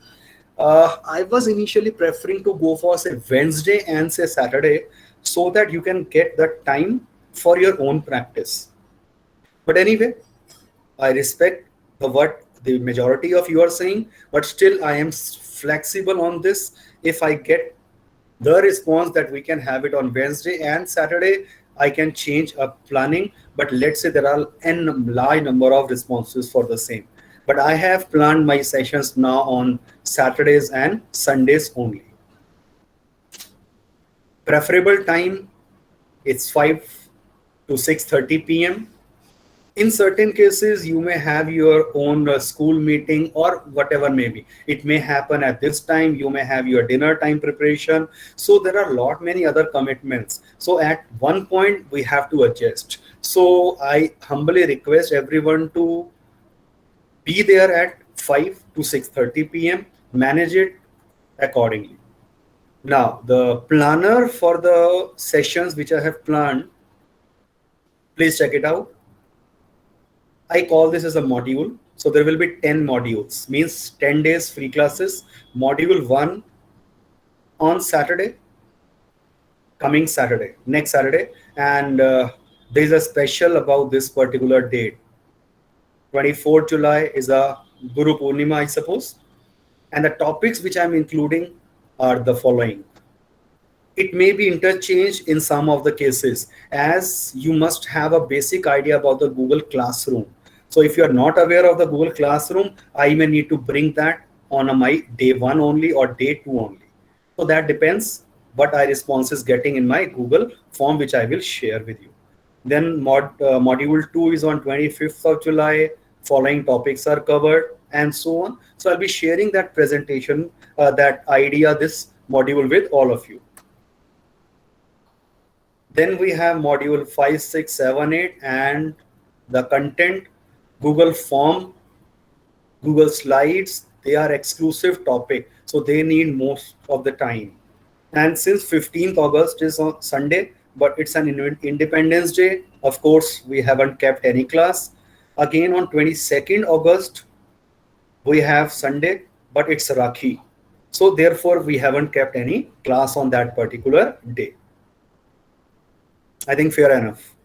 S1: I was initially preferring to go for say Wednesday and say Saturday so that you can get the time for your own practice. But anyway, I respect what the majority of you are saying, but still I am flexible on this. If I get the response that we can have it on Wednesday and Saturday, I can change a planning. But let's say there are n large number of responses for the same. But I have planned my sessions now on Saturdays and Sundays only. Preferable time, it's 5 to 6:30 p.m. In certain cases, you may have your own school meeting or whatever may be. It may happen at this time. You may have your dinner time preparation. So there are many other commitments. So at one point, we have to adjust. So I humbly request everyone to be there at 5 to 6:30 p.m. Manage it accordingly. Now, the planner for the sessions which I have planned, please check it out. I call this as a module. So there will be 10 modules, means 10 days free classes. Module 1 on Saturday, coming Saturday, next Saturday. And there is a special about this particular date. 24th July is a Guru Purnima, I suppose. And the topics which I'm including are the following. It may be interchanged in some of the cases, as you must have a basic idea about the Google Classroom. So if you are not aware of the Google Classroom, I may need to bring that on my day 1 only or day 2 only. So that depends what I response is getting in my Google form, which I will share with you. Then module 2 is on 25th of July. Following topics are covered and so on. So I'll be sharing that presentation, that idea, this module with all of you. Then we have module 5, 6, 7, 8 and the content, Google Form, Google Slides, they are exclusive topic. So they need most of the time. And since 15th August is on Sunday, but it's an Independence Day, of course, we haven't kept any class. Again, on 22nd August, we have Sunday, but it's Rakhi. So therefore, we haven't kept any class on that particular day. I think fair enough.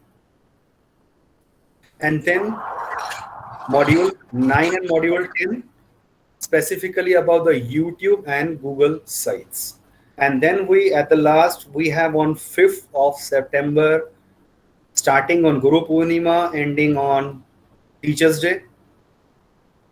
S1: And then module 9 and module 10, specifically about the YouTube and Google sites. And then at the last, we have on 5th of September, starting on Guru Purnima, ending on Teachers Day,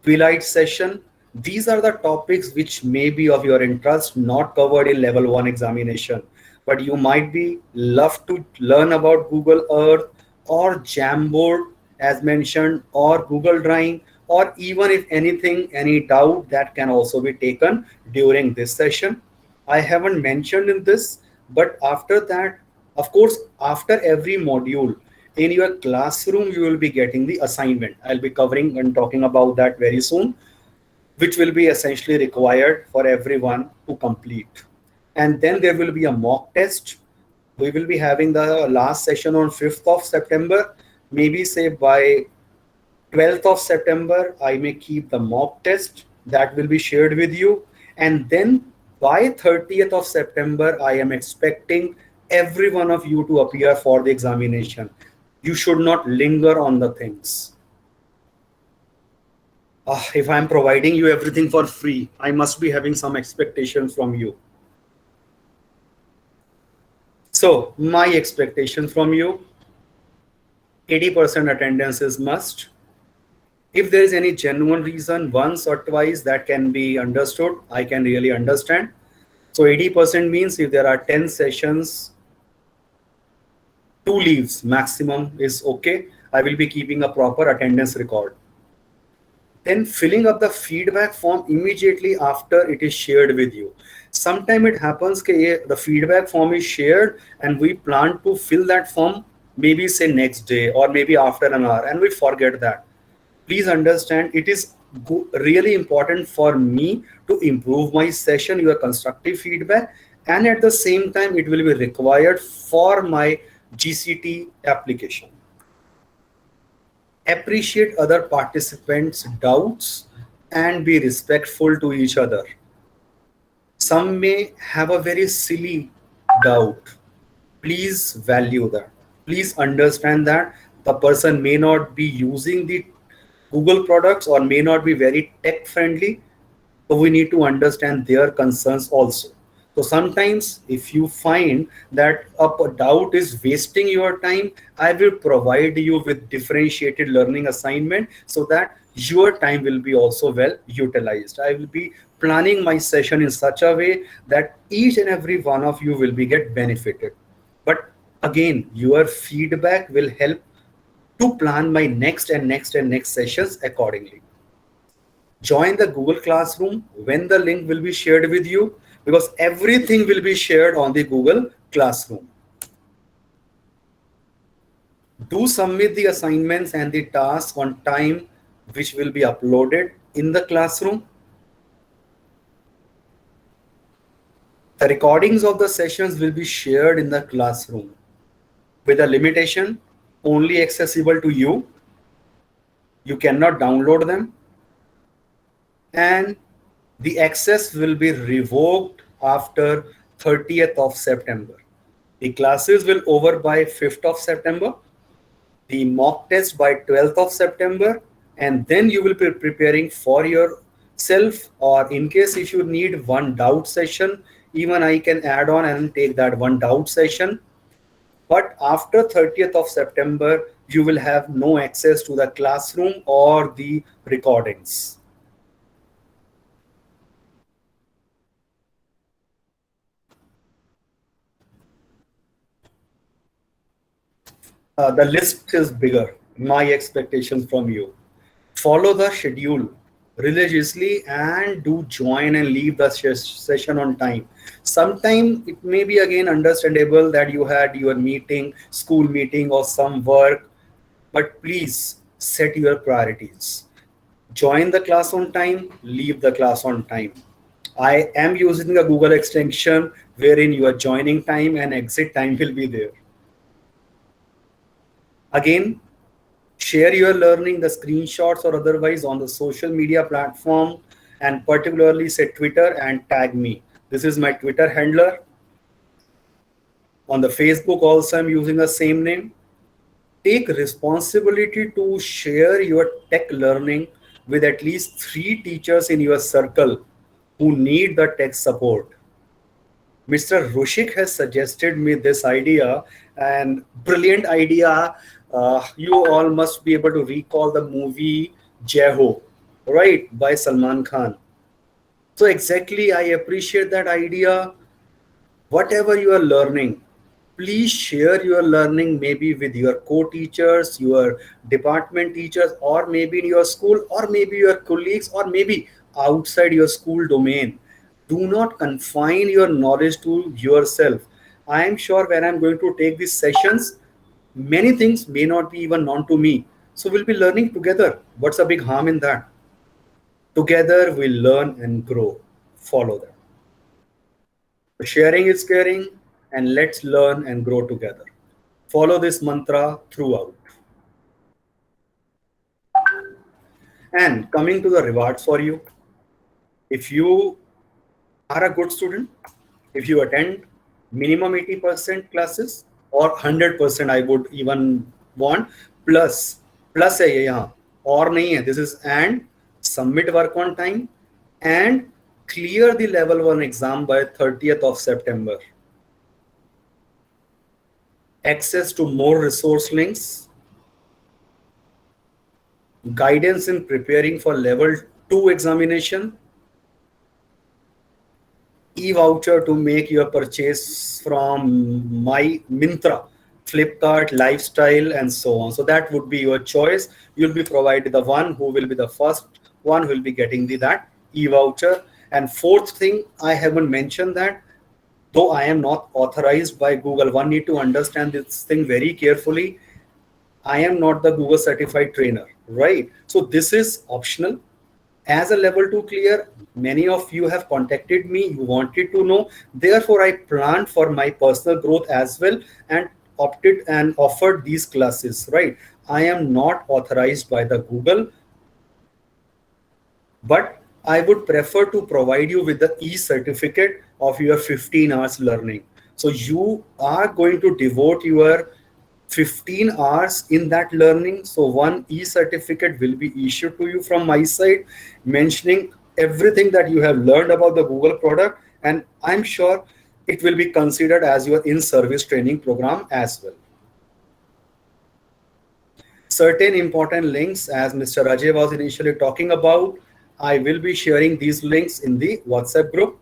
S1: Twilight session. These are the topics which may be of your interest, not covered in level 1 examination, but you might be love to learn about Google Earth or Jamboard as mentioned, or Google Drive, or even if anything, any doubt, that can also be taken during this session. I haven't mentioned in this, but after that, of course, after every module in your classroom, you will be getting the assignment. I'll be covering and talking about that very soon, which will be essentially required for everyone to complete. And then there will be a mock test. We will be having the last session on 5th of September. Maybe say by 12th of September, I may keep the mock test that will be shared with you. And then by 30th of September, I am expecting every one of you to appear for the examination. You should not linger on the things. If I'm providing you everything for free, I must be having some expectations from you. So my expectation from you, 80% attendance is must. If there is any genuine reason, once or twice, that can be understood. I can really understand. So 80% means if there are 10 sessions, 2 leaves maximum is okay. I will be keeping a proper attendance record. then filling up the feedback form immediately after it is shared with you. Sometimes it happens that the feedback form is shared and we plan to fill that form maybe say next day or maybe after an hour and we forget that. Please understand it is really important for me to improve my session, your constructive feedback, and at the same time it will be required for my GCT application. Appreciate other participants' doubts and be respectful to each other. Some may have a very silly doubt. Please value that. Please understand that the person may not be using the Google products or may not be very tech friendly. So we need to understand their concerns also. So sometimes if you find that a doubt is wasting your time, I will provide you with differentiated learning assignment so that your time will be also well utilized. I will be planning my session in such a way that each and every one of you will be get benefited. But again, your feedback will help to plan my next and next and next sessions accordingly. Join the Google Classroom when the link will be shared with you, because everything will be shared on the Google Classroom. Do submit the assignments and the tasks on time, which will be uploaded in the classroom. The recordings of the sessions will be shared in the classroom with a limitation, only accessible to you. You cannot download them. And the access will be revoked after 30th of September. The classes will over by 5th of September, the mock test by 12th of September, and then you will be preparing for yourself, or in case if you need one doubt session, even I can add on and take that one doubt session. But after 30th of September, you will have no access to the classroom or the recordings. The list is bigger. My expectations from you. Follow the schedule religiously and do join and leave the session on time. Sometimes it may be again understandable that you had your meeting, school meeting or some work, but please set your priorities. Join the class on time, leave the class on time. I am using a Google extension wherein your joining time and exit time will be there. Again, share your learning, the screenshots or otherwise on the social media platform, and particularly say Twitter and tag me. This is my Twitter handler. On the Facebook also I'm using the same name. Take responsibility to share your tech learning with at least 3 teachers in your circle who need the tech support. Mr. Rushik has suggested me this idea, and brilliant idea. You all must be able to recall the movie Jai Ho, right, by Salman Khan. So exactly, I appreciate that idea. Whatever you are learning, please share your learning maybe with your co-teachers, your department teachers, or maybe in your school, or maybe your colleagues, or maybe outside your school domain. Do not confine your knowledge to yourself. I am sure when I'm going to take these sessions, many things may not be even known to me. So we'll be learning together. What's a big harm in that? Together we'll learn and grow. Follow that. Sharing is caring, and let's learn and grow together. Follow this mantra throughout. And coming to the rewards for you, if you are a good student, if you attend minimum 80% classes or 100%, I would even want, plus है ये यहाँ और नहीं है, this is and submit work on time and clear the level 1 exam by 30th of September. Access to more resource links, guidance in preparing for level 2 examination, e-voucher to make your purchase from my Myntra, Flipkart, Lifestyle, and so on. So that would be your choice. You'll be provided the one who will be the first one will be getting that e-voucher. And fourth thing, I haven't mentioned that, though I am not authorized by Google, one need to understand this thing very carefully. I am not the Google certified trainer, right? So this is optional. As a level 2 clear, many of you have contacted me, you wanted to know, therefore I planned for my personal growth as well and opted and offered these classes, right? I am not authorized by the Google, but I would prefer to provide you with the e-certificate of your 15 hours learning. So you are going to devote your 15 hours in that learning. So one e-certificate will be issued to you from my side, mentioning everything that you have learned about the Google product. And I'm sure it will be considered as your in-service training program as well. Certain important links, as Mr. Ajay was initially talking about, I will be sharing these links in the WhatsApp group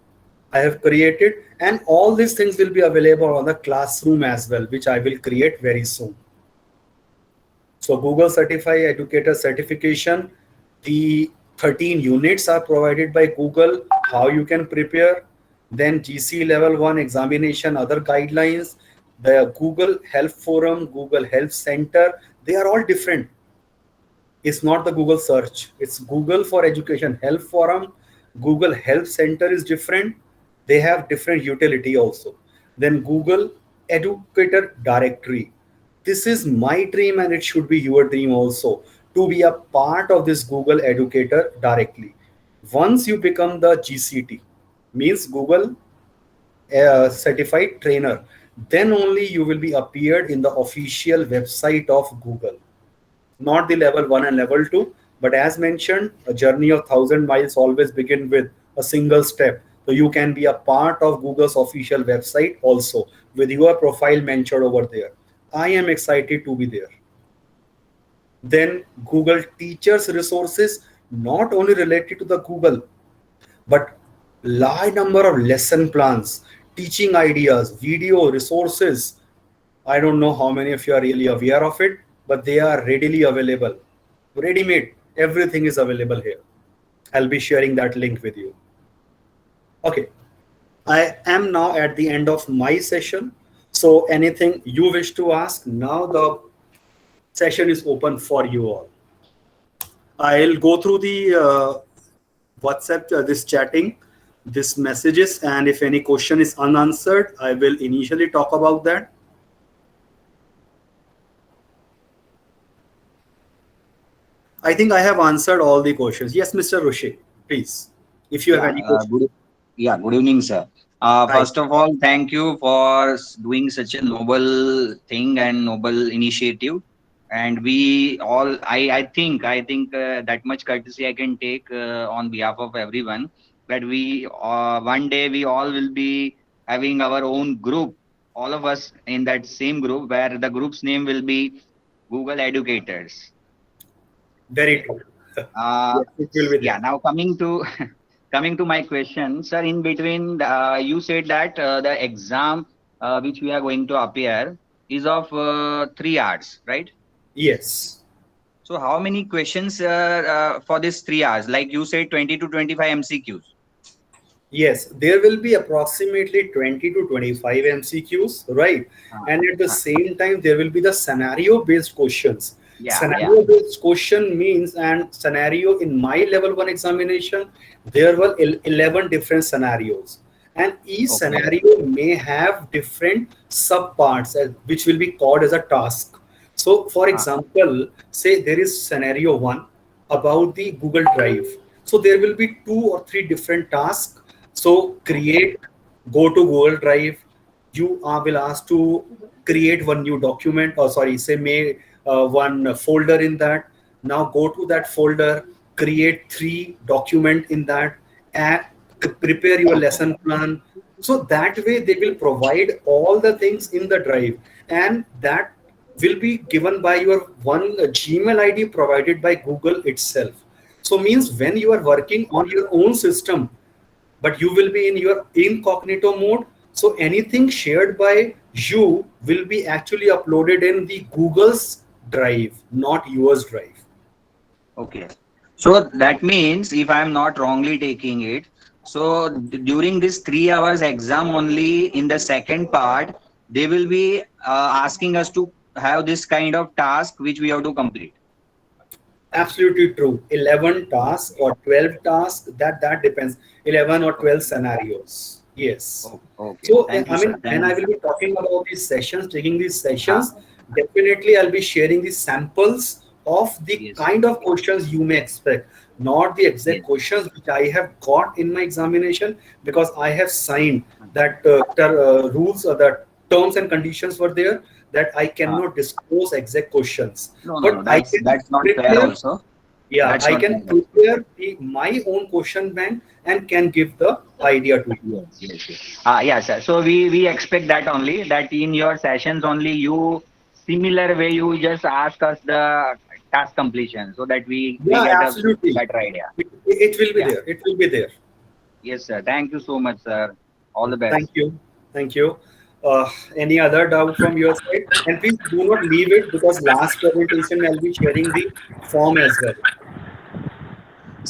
S1: I have created, and all these things will be available on the classroom as well, which I will create very soon. So Google Certified Educator certification, the 13 units are provided by Google, how you can prepare, then GC level 1 examination, other guidelines, the Google Help Forum, Google Help Center, they are all different. It's not the Google search, it's Google for Education Help Forum. Google Help Center is different. They have different utility also. Then Google Educator Directory. This is my dream and it should be your dream also, to be a part of this Google Educator directly. Once you become the GCT, means Google certified trainer, then only you will be appeared in the official website of Google. Not the level 1 and level 2, but as mentioned, a journey of 1,000 miles always begin with a single step. So you can be a part of Google's official website also with your profile mentioned over there. I am excited to be there. Then Google Teachers resources, not only related to the Google, but large number of lesson plans, teaching ideas, video resources. I don't know how many of you are really aware of it, but they are readily available. Ready-made, everything is available here. I'll be sharing that link with you. Okay, I am now at the end of my session. So anything you wish to ask, now the session is open for you all. I'll go through the WhatsApp, this chatting, this messages, and if any question is unanswered, I will initially talk about that. I think I have answered all the questions. Yes, Mr. Rushi, please, if you have any questions.
S3: Good evening, sir. First of all, thank you for doing such a noble thing and noble initiative. And we all, I think that much courtesy I can take on behalf of everyone, that we one day we all will be having our own group, all of us in that same group, where the group's name will be Google Educators.
S1: Very true.
S3: Yes, it will be there. Yeah. Now coming to coming to my question, sir. In between, you said that the exam which we are going to appear is of 3 hours, right?
S1: Yes.
S3: So how many questions for this 3 hours? Like you said, 20 to 25 MCQs.
S1: Yes, there will be approximately 20 to 25 MCQs, right? And at the same time, there will be the scenario-based questions. Scenario-based question means, and scenario in my level 1 examination, there were 11 different scenarios. And each scenario may have different subparts, which will be called as a task. So for example, say there is scenario 1 about the Google Drive. So there will be 2 or 3 different tasks. So go to Google Drive. You will ask to create one new document, or sorry, say one folder in that. Now go to that folder, create 3 documents in that, and prepare your lesson plan. So that way they will provide all the things in the drive, and that will be given by your one Gmail ID provided by Google itself. So means when you are working on your own system, but you will be in your incognito mode. So anything shared by you will be actually uploaded in the Google's drive, not yours drive.
S3: Okay. So that means, if I am not wrongly taking it, so during this 3 hours exam only, in the second part, they will be asking us to have this kind of task which we have to complete.
S1: Absolutely true. 11 tasks or 12 tasks, that depends. 11 or 12 scenarios. Yes.
S3: Oh, okay.
S1: So,
S3: Thank you,
S1: I
S3: sir.
S1: mean, when
S3: Thank
S1: I
S3: you.
S1: will be talking about these sessions, taking these
S3: Ah,
S1: sessions, definitely I'll be sharing the samples of the
S3: yes.
S1: kind of questions you may expect, not the exact
S3: Yes.
S1: questions which I have got in my examination, because I have signed that rules or the terms and conditions were there that I
S3: Ah,
S1: cannot disclose exact questions.
S3: no, no,
S1: But
S3: no.
S1: I
S3: That's
S1: can
S3: that's not fair.
S1: prepare,
S3: Also,
S1: yeah,
S3: that's
S1: I
S3: not
S1: can
S3: fair.
S1: prepare my own question bank and can give the idea to you.
S3: Yes, yes, yes. Yeah, sir. So we expect that only, that in your sessions only, you similar way you just ask us the task completion, so that we
S1: Yeah,
S3: get a
S1: absolutely.
S3: better idea.
S1: It will be
S3: Yeah.
S1: there. It will be there.
S3: Yes, sir. Thank you so much, sir. All the
S1: Thank
S3: best.
S1: you. Thank you. Any other doubt from your side? And please do not leave it, because last presentation I'll be sharing the form as well.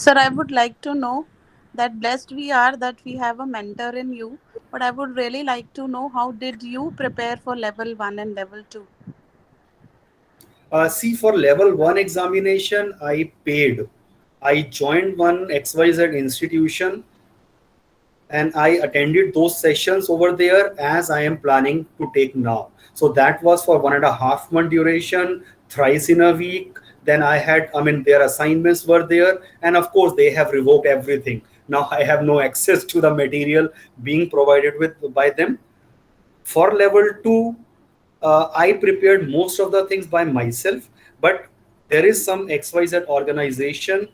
S4: Sir, I would like to know that blessed we are that we have a mentor in you, but I would really like to know how did you prepare for level 1 and level 2?
S1: See, for level 1 examination, I paid. I joined one XYZ institution and I attended those sessions over there as I am planning to take now. So that was for 1.5 month duration, thrice in a week. Then I had, I mean, their assignments were there, and of course, they have revoked everything. Now I have no access to the material being provided with by them. For level 2, I prepared most of the things by myself, but there is some XYZ organization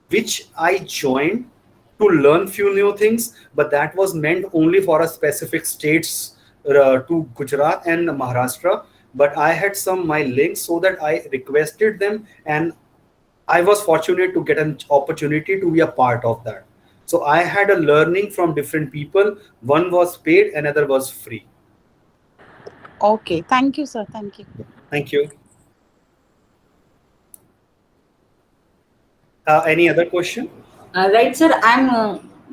S1: which I joined to learn few new things, but that was meant only for a specific states, to Gujarat and Maharashtra. But I had some my links, so that I requested them, and I was fortunate to get an opportunity to be a part of that. So I had a learning from different people. One was paid, another was free.
S4: Okay, thank you, sir. Thank you.
S1: Thank you. Any other question?
S5: Right, sir.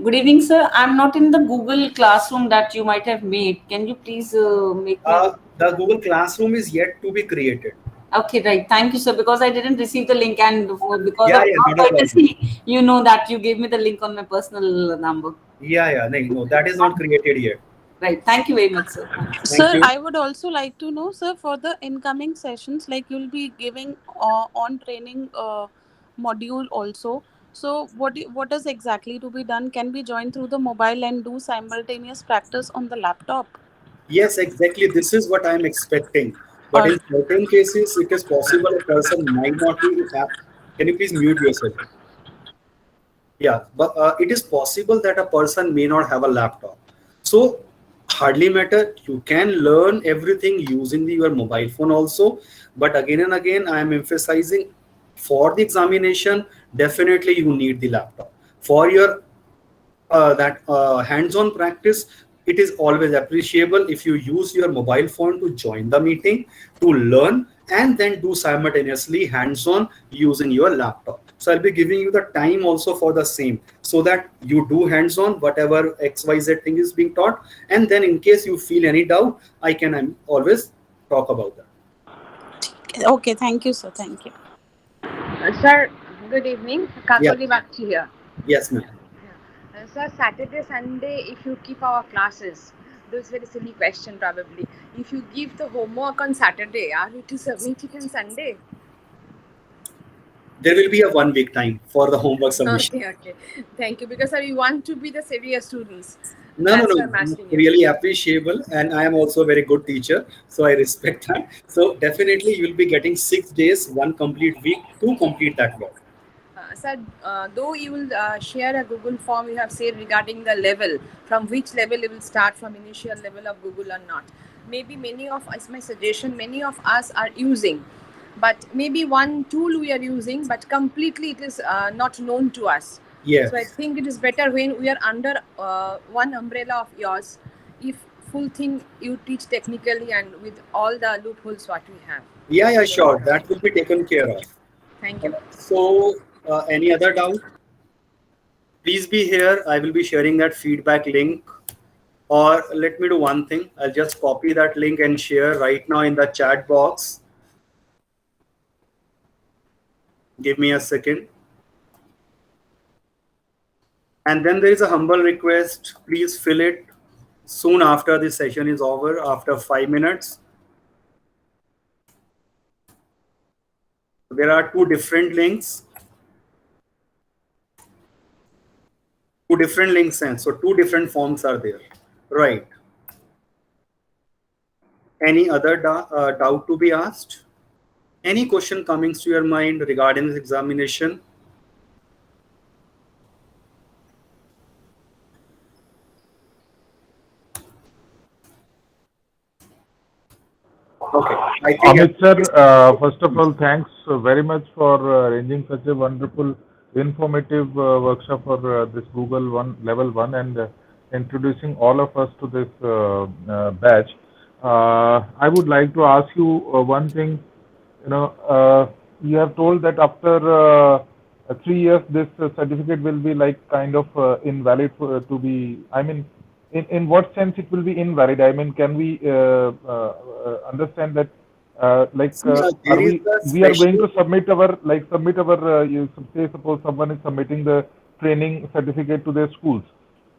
S5: Good evening, sir. I'm not in the Google Classroom that you might have made. Can you please make me?
S1: The Google Classroom is yet to be created.
S5: Okay, right. Thank you, sir. Because I didn't receive the link, and because
S1: Yeah,
S5: of
S1: yeah,
S5: our
S1: not a problem.
S5: courtesy, you know that you gave me the link on my personal number.
S1: Yeah, yeah, no, that is not created yet.
S5: Right. Thank you very much, sir.
S1: Thank
S4: Sir,
S1: you.
S4: I would also like to know, sir, for the incoming sessions, like you'll be giving on training module also. So, what is exactly to be done? Can we join through the mobile and do simultaneous practice on the laptop?
S1: Yes, exactly. This is what I'm expecting. But
S4: Or
S1: in certain cases, it is possible a person might not be apt. Can you please mute yourself? Yeah, but it is possible that a person may not have a laptop. So hardly matter. You can learn everything using your mobile phone also. But again and again, I am emphasizing, for the examination, definitely you need the laptop. For your that hands-on practice, it is always appreciable if you use your mobile phone to join the meeting, to learn, and then do simultaneously hands-on using your laptop. So I'll be giving you the time also for the same, so that you do hands-on whatever XYZ thing is being taught, and then in case you feel any doubt, I can always talk about that.
S4: okay, thank you, sir. Thank you.
S6: Sir, good evening.
S1: Yeah.
S6: Kakoli Bakchi here.
S1: Yes, ma'am.
S6: Sir, Saturday, Sunday, if you keep our classes, this is a very silly question probably. If you give the homework on Saturday, are you to submit it on Sunday?
S1: There will be a 1 week time for the homework submission.
S6: Okay. Thank you. Because sir, we want to be the serious students.
S1: No,
S6: That's why I'm
S1: no,
S6: asking you.
S1: really appreciable, and I am also a very good teacher, so I respect that. So definitely, you will be getting 6 days, 1 complete week to complete that work.
S6: Sir, though you will share a Google form, you have said regarding the level, from which level you will start, from initial level of Google or not. Maybe many of us, my suggestion, many of us are using, but maybe one tool we are using, but completely it is not known to us.
S1: Yes.
S6: So I think it is better when we are under one umbrella of yours, if full thing you teach technically and with all the loopholes what we have.
S1: Yeah, sure. That will be taken care of.
S6: Thank you.
S1: So Any other doubt? Please be here. I will be sharing that feedback link. Or let me do one thing. I'll just copy that link and share right now in the chat box. Give me a second. And then there is a humble request. Please fill it soon after the session is over, after 5 minutes. There are two different links. Two different links, and so two different forms are there. Right. Any other doubt to be asked? Any question coming to your mind regarding this examination? Okay. I think
S2: Amit sir, first of all, thanks very much for arranging such a wonderful, informative workshop for this Google Level 1 and introducing all of us to this batch. I would like to ask you one thing. You have told that after 3 years, this certificate will be like kind of invalid to be. I mean, in what sense it will be invalid? I mean, can we understand that we are going to submit our you say suppose someone is submitting the training certificate to their schools.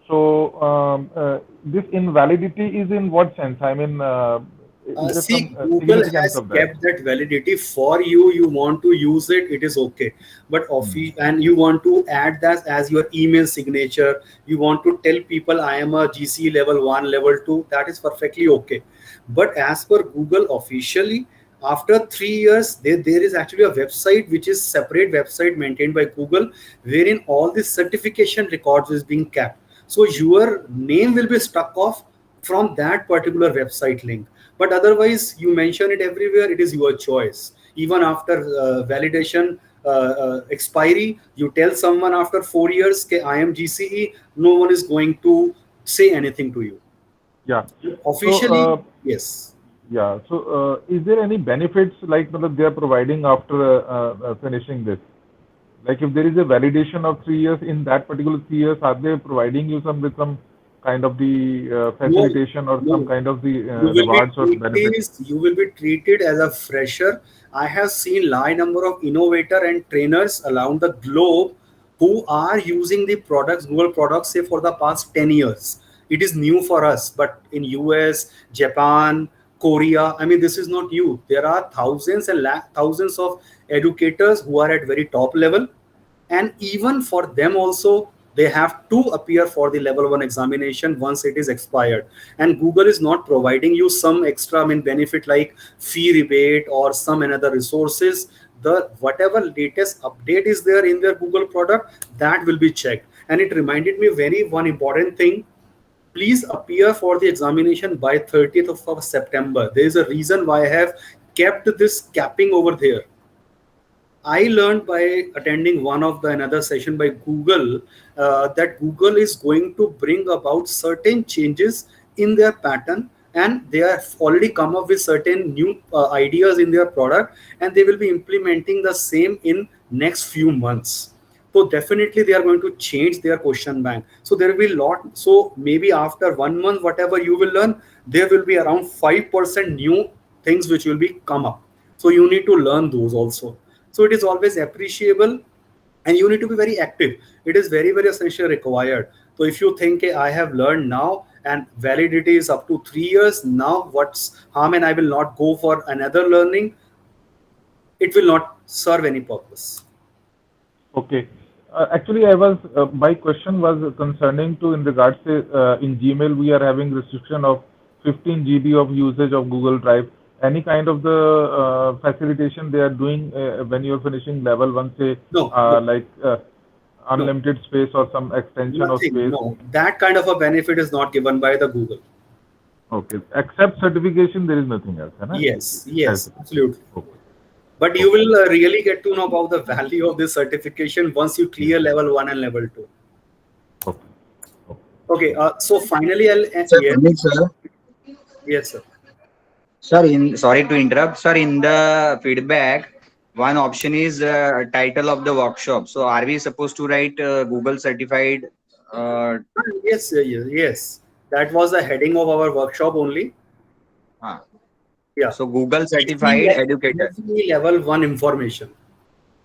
S2: So this invalidity is in what sense? I mean,
S1: see, Google has kept that validity for you. You want to use it, it is okay. But and you want to add that as your email signature. You want to tell people I am a GCE level 1, level 2. That is perfectly okay. But as per Google officially, after 3 years, there is actually a website which is separate website maintained by Google, wherein all the certification records is being kept. So your name will be struck off from that particular website link. But otherwise, you mention it everywhere, it is your choice. Even after validation expiry, you tell someone after 4 years, I am GCE, no one is going to say anything to you.
S2: Yeah.
S1: Officially,
S2: so,
S1: yes.
S2: Yeah. So, is there any benefits like they are providing after finishing this? Like if there is a validation of 3 years, in that particular 3 years, are they providing you with some kind of the facilitation or some kind of the rewards or benefits?
S1: You will be treated as a fresher. I have seen large number of innovator and trainers around the globe who are using the products, Google products, say for the past 10 years. It is new for us, but in US, Japan, Korea, I mean, this is not new. There are thousands and thousands of educators who are at very top level. And even for them also, they have to appear for the level 1 examination once it is expired. And Google is not providing you some extra benefit like fee rebate or some another resources. The whatever latest update is there in their Google product, that will be checked. And it reminded me one important thing. Please appear for the examination by 30th of September. There is a reason why I have kept this capping over there. I learned by attending another session by Google that Google is going to bring about certain changes in their pattern, and they have already come up with certain new ideas in their product, and they will be implementing the same in next few months. So definitely they are going to change their question bank. So there will be a lot. So maybe after 1 month, whatever you will learn, there will be around 5% new things which will be come up. So you need to learn those also. So it is always appreciable, and you need to be very active. It is very, very essential required. So if you think I have learned now and validity is up to 3 years, now what's harm and I will not go for another learning, it will not serve any purpose.
S2: Okay. Actually, my question was concerning to in regards to in Gmail, we are having restriction of 15 GB of usage of Google Drive. Any kind of the facilitation they are doing when you're finishing level 1, say like unlimited space or some extension of space?
S1: No, that kind of a benefit is not given by the Google.
S2: Okay. Except certification, there is nothing else. Right?
S1: Yes, absolutely.
S2: Okay.
S1: But you will really get to know about the value of this certification once you clear level 1 and level 2. Okay. So finally, I'll yes, sir.
S3: Sir, sorry to interrupt. Sir, in the feedback, one option is title of the workshop. So are we supposed to write Google certified?
S1: Yes, yes. That was the heading of our workshop only.
S3: uh,
S1: Yeah.
S3: So Google certified educator.
S1: GCE level 1 information.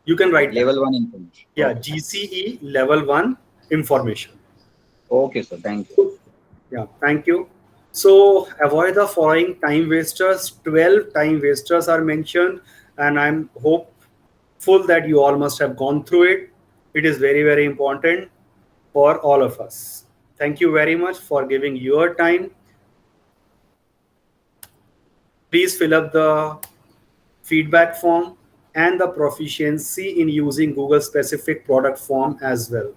S1: You can write that.
S3: Level 1 information.
S1: Yeah,
S3: Okay.
S1: GCE level 1 information.
S3: Okay, sir. Thank you.
S1: Yeah, thank you. So avoid the following time wasters. 12 time wasters are mentioned, and I'm hopeful that you all must have gone through it. It is very, very important for all of us. Thank you very much for giving your time. Please fill up the feedback form and the proficiency in using Google specific product form as well.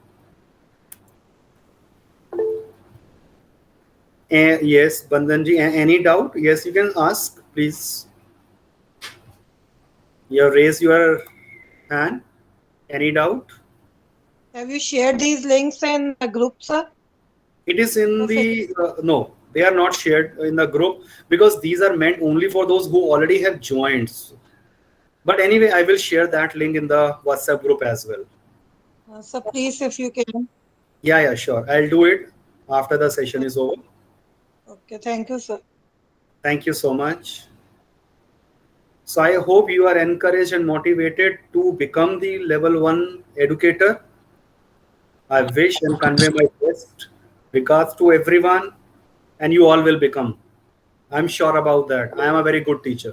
S1: Yes, Bandhanji, any doubt? Yes, you can ask, please. You raise your hand. Any doubt?
S7: Have you shared these links in the group, sir?
S1: It is in the, no, they are not shared in the group because these are meant only for those who already have joined. But anyway, I will share that link in the WhatsApp group as well.
S7: So please, if you can.
S1: Yeah, sure. I'll do it after the session is over.
S7: Okay, thank you, sir.
S1: Thank you so much. So I hope you are encouraged and motivated to become the level 1 educator. I wish and convey my best regards to everyone, and you all will become. I'm sure about that. I am a very good teacher.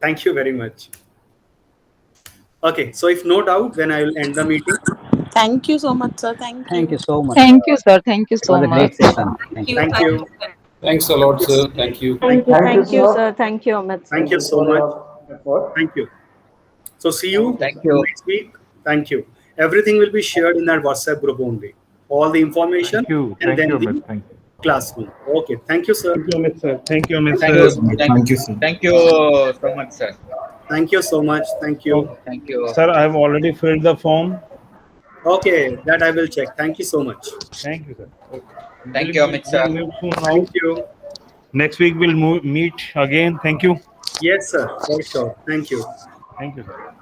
S1: Thank you very much. Okay, so if no doubt, then I will end the meeting.
S4: Thank you so much, sir. Thank you.
S8: Thank you so much.
S9: Thank you, sir. Thank you
S8: It
S9: so
S8: was a
S9: much.
S8: great session. Thank you.
S1: Thank you.
S10: Thanks a lot, sir. Thank you.
S9: Thank you, sir. Thank you, Amit.
S1: Thank you so much. Thank you. So see you next week. Thank you. Everything will be shared in that WhatsApp group only. All the information
S2: Thank you.
S1: and
S2: Thank
S1: then
S2: you,
S1: the
S2: Amit. Thank you.
S1: classroom. Okay. Thank you, sir.
S11: Thank you, Amit, sir. Thank you, Amit,
S10: Thank
S11: sir.
S10: you. Thank you, sir.
S3: Thank you so much, sir.
S1: Thank you so much. Thank you.
S3: Thank you.
S11: Sir, I have already filled the form.
S1: Okay, that I will check. Thank you so much.
S11: Thank you, sir. Okay.
S3: Thank you, Amit, sir.
S11: We'll move soon now.
S1: Thank you.
S11: Next week we'll meet again. Thank you.
S1: Yes, sir. For sure. Thank you.
S11: Thank you, sir.